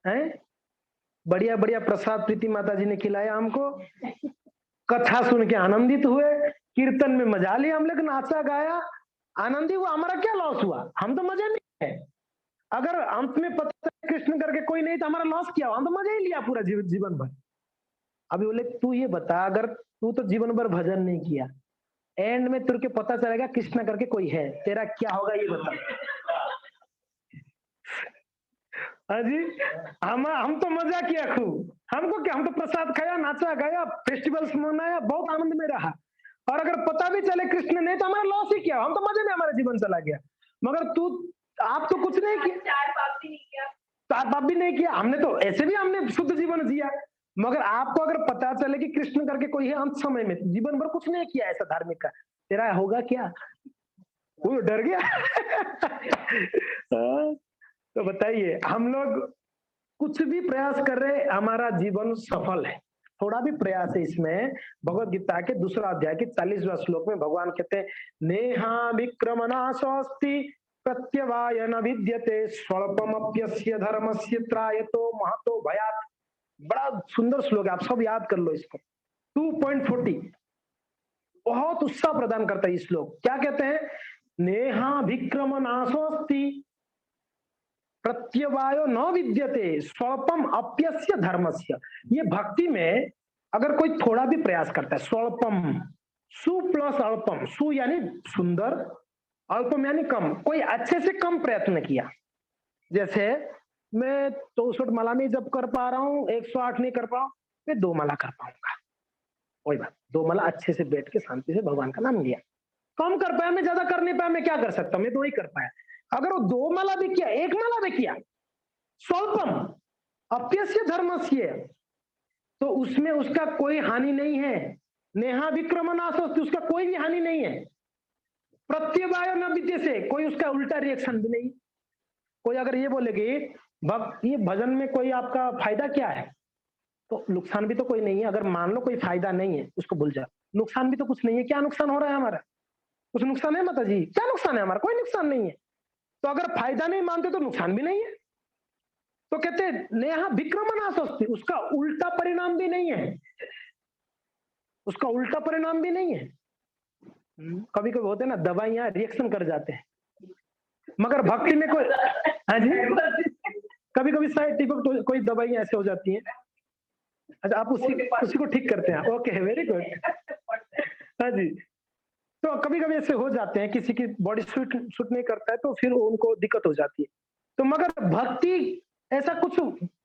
हैं, बढ़िया बढ़िया प्रसाद प्रीति माता जी ने खिलाया हमको, कथा सुन के आनंदित हुए, कीर्तन में मजा लिया हम लोग, नाचा गाया आनंदित हुआ, हमारा क्या लॉस हुआ, हम तो मजे नहीं है। अगर अंत में पता कृष्ण करके कोई नहीं तो हमारा लॉस क्या हुआ, हम तो मजा ही लिया पूरा जीवन भर। अभी बोले तू ये बता, अगर तू तो जीवन भर भजन नहीं किया, एंड में तुझे पता चलेगा कृष्ण करके कोई है, तेरा क्या होगा ये बता। हाँ जी, हम तो मजा किया खूब, हमको क्या, हम तो प्रसाद खाया, नाचा गाया, फेस्टिवल्स मनाया, बहुत आनंद में रहा। और अगर पता भी चले कृष्ण नहीं तो हमारा लॉस ही क्या, हम तो मजे में हमारा जीवन चला गया। मगर तू, आप तो कुछ नहीं किया, 4 पाप भी नहीं किया, 4 पाप भी नहीं किया, हमने तो ऐसे भी हमने शुद्ध जीवन जिया। मगर आपको अगर पता चले कि कृष्ण करके कोई है अंत समय में, जीवन भर कुछ नहीं किया ऐसा धार्मिक का, तेरा होगा क्या, वो डर गया। तो बताइए, हम लोग कुछ भी प्रयास कर रहे, हमारा जीवन सफल है, थोड़ा भी प्रयास है इसमें। भगवत गीता के 2 अध्याय के 40वां श्लोक में भगवान कहते हैं, नेहा विक्रमनाशोस्ति प्रत्यवाय न विद्यते स्वल्पमप्यस्य धर्मस्य त्रायतो महतो भयात्। बड़ा सुंदर श्लोक है, आप सब याद कर लो इसको। 2.40 बहुत उत्साह प्रदान करता है इस श्लोक। क्या कहते हैं, नेहा विक्रमनाशोस्ति प्रत्यवायो न विद्यते स्वल्पम अप्यस्य धर्मस्य। ये भक्ति में अगर कोई थोड़ा भी प्रयास करता है, स्वल्पम, सु प्लस अल्पम, सु यानी सुंदर, अल्पम यानी कम, कोई अच्छे से कम प्रयत्न किया। जैसे मैं 64 माला नहीं जब कर पा रहा हूँ, 108 नहीं कर पाऊँ, मैं 2 माला कर पाऊंगा, कोई बात। 2 माला अच्छे से बैठ के शांति से भगवान का नाम लिया। कम कर पाया, मैं ज्यादा कर नहीं पाया, मैं क्या कर सकता हूँ, मैं 2 ही कर पाया। अगर वो 2 माला भी किया, 1 माला भी किया, स्वल्पम अप्यस्य धर्मस्य, तो उसमें उसका कोई हानि नहीं है। नेहा विक्रमनाशोस्ति, उसका कोई भी हानि नहीं है। प्रत्यवाय न विद्य से, कोई उसका उल्टा रिएक्शन भी नहीं। कोई अगर ये बोले कि ये भजन में कोई आपका फायदा क्या है, तो नुकसान भी तो कोई नहीं है। अगर मान लो कोई फायदा नहीं है, उसको भूल जाओ, नुकसान भी तो कुछ नहीं है। क्या नुकसान हो रहा है हमारा? कुछ नुकसान है माता जी? क्या नुकसान है हमारा? कोई नुकसान नहीं है। तो अगर फायदा नहीं मानते तो नुकसान भी नहीं है। तो कहते हैं नेहा विक्रमनाशोस्ति, उसका उल्टा परिणाम भी नहीं है, उसका उल्टा परिणाम भी नहीं है। कभी कभी होते हैं ना, दवाइयां रिएक्शन कर जाते हैं, मगर भक्ति में कोई, हाँ जी, कभी कभी साइड इफेक्ट कोई दवाइयां ऐसे हो जाती हैं। अच्छा, आप उसी को ठीक करते हैं? Okay, very good. हाँ जी, तो कभी कभी ऐसे हो जाते हैं, किसी की बॉडी सूट नहीं करता है, तो फिर उनको दिक्कत हो जाती है। तो मगर भक्ति ऐसा कुछ,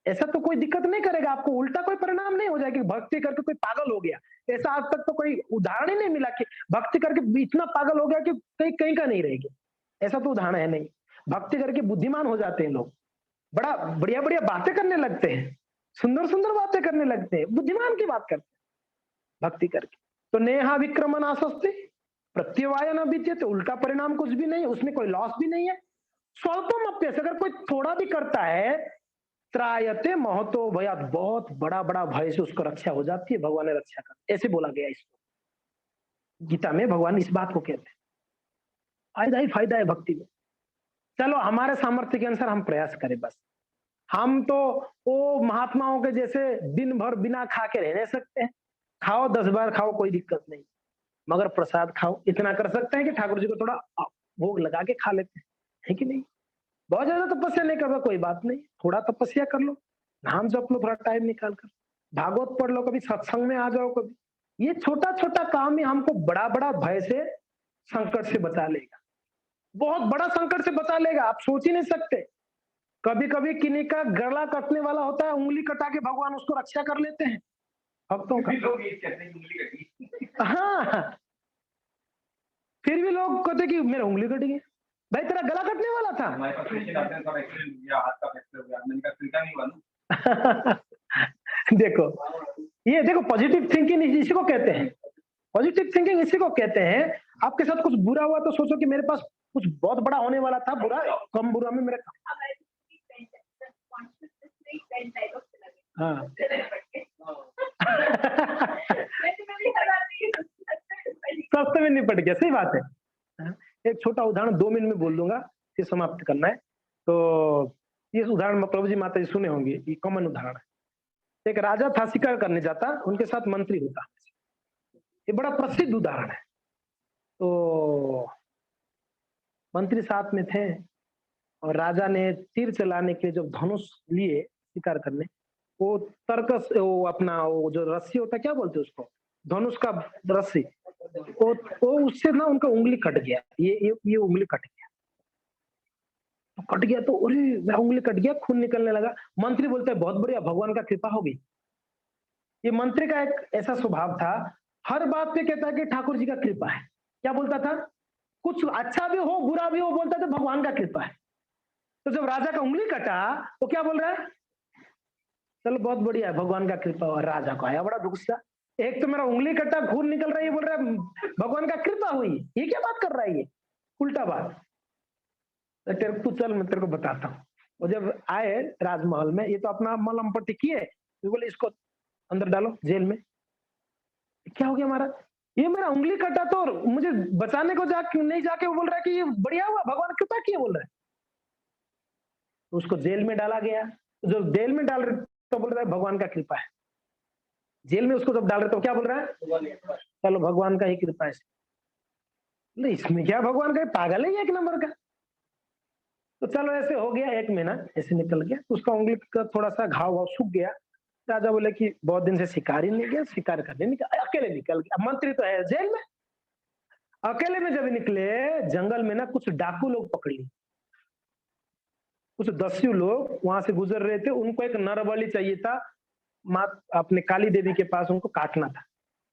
ऐसा तो कोई दिक्कत नहीं करेगा आपको, उल्टा कोई परिणाम नहीं हो जाएगा। भक्ति करके कोई पागल हो गया, ऐसा आज तक तो कोई उदाहरण ही नहीं मिला कि भक्ति करके इतना पागल हो गया कि कहीं का नहीं रहेगी। ऐसा तो उदाहरण है नहीं। भक्ति करके बुद्धिमान हो जाते हैं लोग, बड़ा बढ़िया बढ़िया बातें करने लगते हैं, सुंदर सुंदर बातें करने लगते हैं, बुद्धिमान की बात करते हैं भक्ति करके। तो नेहा विक्रमनाशोस्ति प्रत्यवाय न विद्यते, उल्टा परिणाम कुछ भी नहीं, उसमें कोई लॉस भी नहीं है। स्वल्पम अप्यस्य, अगर कोई थोड़ा भी करता है, त्रायते महतो भयात, बहुत बड़ा बड़ा भय से उसको रक्षा हो जाती है, भगवान ने रक्षा कर, ऐसे बोला गया इसको गीता में। भगवान इस बात को कहते हैं, फायदा ही फायदा है भक्ति में। चलो हमारे सामर्थ्य के अनुसार हम प्रयास करें बस। हम तो वो महात्माओं के जैसे दिन भर बिना खा के रह नहीं सकते हैं। खाओ 10 बार खाओ, कोई दिक्कत नहीं, मगर प्रसाद खाओ। इतना कर सकते हैं कि ठाकुर जी को थोड़ा भोग लगा के खा लेते हैं, है कि नहीं? बहुत ज्यादा तपस्या नहीं करना, कोई बात नहीं, थोड़ा तपस्या कर लो, नाम जप लो थोड़ा टाइम निकाल कर, भागवत पढ़ लो, कभी सत्संग में आ जाओ कभी। ये छोटा छोटा काम ही हमको बड़ा बड़ा भय से, संकट से बचा लेगा, बहुत बड़ा संकट से बचा लेगा। आप सोच ही नहीं सकते। कभी कभी किन्हीं का गला कटने वाला होता है, उंगली कटा के भगवान उसको रक्षा कर लेते हैं भक्तों का। हाँ, फिर भी लोग कहते कि मेरा उंगली कट गई। भाई तेरा गला कटने वाला था। देखो, ये देखो पॉजिटिव थिंकिंग इसी को कहते हैं। पॉजिटिव थिंकिंग इसी को कहते हैं। आपके साथ कुछ बुरा हुआ तो सोचो कि मेरे पास कुछ बहुत बड़ा होने वाला था, बुरा कम बुरा में मेरे। हाँ सस्ते में निपट गया, सही बात है। एक छोटा उदाहरण 2 मिनट में बोल दूंगा, फिर समाप्त करना है। तो ये उदाहरण प्रभु जी माता जी सुने होंगे, ये कॉमन उदाहरण है। एक राजा था, शिकार करने जाता, उनके साथ मंत्री होता। ये बड़ा प्रसिद्ध उदाहरण है। तो मंत्री साथ में थे और राजा ने तीर चलाने के लिए जब धनुष लिए शिकार करने, वो तर्कस, वो अपना वो जो रस्सी होता है, क्या बोलते हैं उसको, धनुष का रस्सी, वो उससे ना उनका उंगली कट गया। ये उंगली कट गया, तो कट गया तो अरे मेरा उंगली कट गया, खून निकलने लगा। मंत्री बोलते हैं बहुत बढ़िया, भगवान का कृपा होगी। ये मंत्री का एक ऐसा स्वभाव था, हर बात पे कहता है कि ठाकुर जी का कृपा है। क्या बोलता था? कुछ अच्छा भी हो बुरा भी हो, बोलता था भगवान का कृपा है। तो जब राजा का उंगली कटा तो क्या बोल रहा है? चलो बहुत बढ़िया है, भगवान का कृपा। और राजा को आया बड़ा गुस्सा, एक तो मेरा उंगली कटा, खून निकल रहा है, ये बोल रहा है भगवान का कृपा हुई। ये क्या बात कर रहा है, ये उल्टा बात। तो तेरे को चल मैं तेरे को बताता हूँ। और जब आए राजमहल में, ये तो अपना मलम पट्टी किए, तो बोले इसको अंदर डालो जेल में। क्या हो गया महाराज? ये मेरा उंगली कटा तो मुझे बचाने को नहीं जाके वो बोल रहा है कि ये बढ़िया हुआ, भगवान कृपा किए बोल रहा है। तो उसको जेल में डाला गया। जो जेल में डाल रहे तो बोल रहा है भगवान का कृपा है। जेल में उसको जब डाल रहे तो क्या बोल रहा है? चलो भगवान का ही कृपा है। इसमें क्या भगवान का, पागल है एक नंबर का। तो चलो ऐसे हो गया, 1 महीना ऐसे निकल गया, उसका उंगली का थोड़ा सा घाव सूख गया। राजा बोले कि बहुत दिन से शिकार ही नहीं गया, शिकार करने निकल, अकेले निकल गया। मंत्री तो है जेल में, अकेले में जब निकले जंगल में ना कुछ डाकू लोग पकड़ लिए, कुछ दस्यु लोग वहां से गुजर रहे थे, उनको एक नरबलि चाहिए था, माँ अपने काली देवी के पास उनको काटना था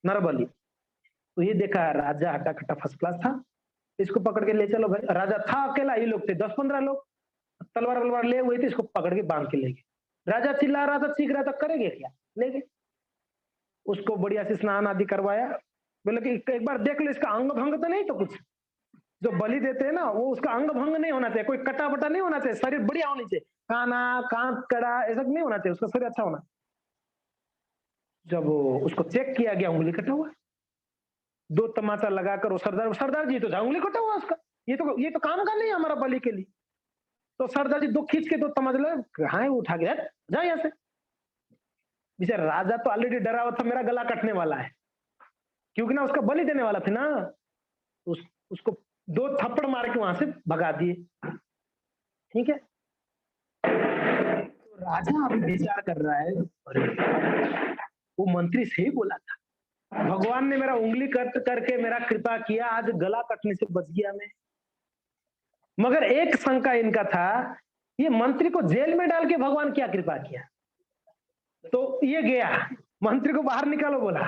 नरबलि। तो ये देखा राजा हटा कटा फर्स्ट क्लास था, इसको पकड़ के ले चलो भाई। राजा था अकेला, ये लोग थे 10-15 लोग, तलवार वलवार ले हुए थे, इसको पकड़ के बांध के ले गए। राजा चिल्ला रहा था, चीख रहा था, करेंगे क्या, ले गए उसको, बढ़िया से स्नान आदि करवाया। बोले कि एक बार देख लो इसका अंग भंग तो नहीं, तो कुछ जो बलि देते हैं ना वो उसका अंग भंग नहीं होना चाहिए, कोई कटा बटा नहीं होना चाहिए, शरीर बढ़िया होनी चाहिए, काना कांत कड़ा ऐसा नहीं होना चाहिए, उसका शरीर अच्छा होना। जब उसको चेक किया गया, उंगली कटा हुआ, 2 तमाचा लगाकर वो सरदार जी तो था, उंगली कटा हुआ उसका, ये तो काम का नहीं है हमारा बलि के लिए। तो सरदार जी 2 खींच के 2 तमाचा लगा, कहाँ है वो, उठा के जा यहाँ से। बेचारा राजा तो ऑलरेडी डरा हुआ था, मेरा गला कटने वाला है, क्योंकि ना उसका बलि देने वाला था ना। उसको 2 थप्पड़ मार के वहां से भगा दिए। ठीक है, तो राजा अभी विचार कर रहा है, वो मंत्री से ही बोला था, भगवान ने मेरा उंगली कट करके मेरा कृपा किया, आज गला कटने से बच गया मैं। मगर एक शंका इनका था, ये मंत्री को जेल में डाल के भगवान क्या कृपा किया। तो ये गया, मंत्री को बाहर निकालो बोला।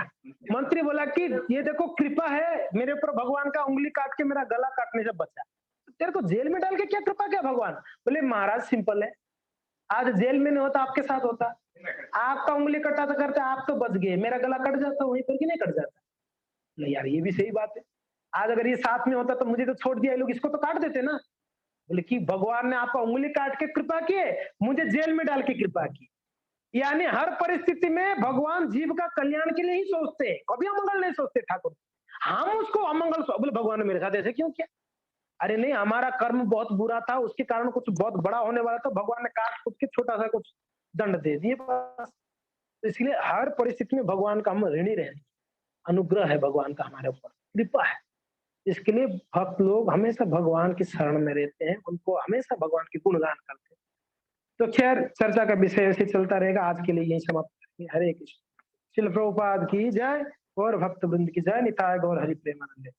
मंत्री बोला कि ये देखो कृपा है मेरे ऊपर भगवान का, उंगली काट के मेरा गला काटने से बचा, तेरे को जेल में डाल के क्या कृपा किया भगवान। बोले महाराज सिंपल है, आज जेल में नहीं होता आपके साथ होता, आपका उंगली कटा तो करते, आप तो बच गए, मेरा गला कट जाता वहीं पर कि नहीं कट जाता। नहीं यार ये भी सही बात है, आज अगर ये साथ में होता तो मुझे तो छोड़ दिया, लोग इसको तो काट देते ना। बोले कि भगवान ने आपका उंगली काट के कृपा किए, मुझे जेल में डाल के कृपा की। यानी हर परिस्थिति में भगवान जीव का कल्याण के लिए ही सोचते हैं, कभी अमंगल नहीं सोचते ठाकुर। हम उसको अमंगल, बोले भगवान ने मेरे साथ ऐसे क्यों किया। अरे नहीं, हमारा कर्म बहुत बुरा था, उसके कारण कुछ बहुत बड़ा होने वाला था, भगवान ने काट कुछ के छोटा सा कुछ दंड दे दिए बस। तो इसलिए हर परिस्थिति में भगवान का हम ऋणी रहे, अनुग्रह है भगवान का हमारे ऊपर, कृपा है। इसके लिए भक्त लोग हमेशा भगवान की शरण में रहते हैं, उनको हमेशा भगवान की गुणगान करते हैं। तो खैर चर्चा का विषय ऐसे चलता रहेगा, आज के लिए यही समाप्त करेंगे। हरे कृष्ण। शिल प्रभुपाद की जय और भक्त वृंद की जय। निताय गौर हरि प्रेमानंद।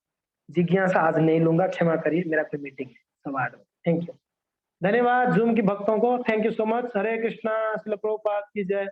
जिज्ञासा आज नहीं लूंगा, क्षमा करिए, मेरा कोई मीटिंग है सवार। थैंक यू, धन्यवाद जूम की भक्तों को, थैंक यू सो मच। हरे कृष्णा। शिल प्रभुपाद की जय।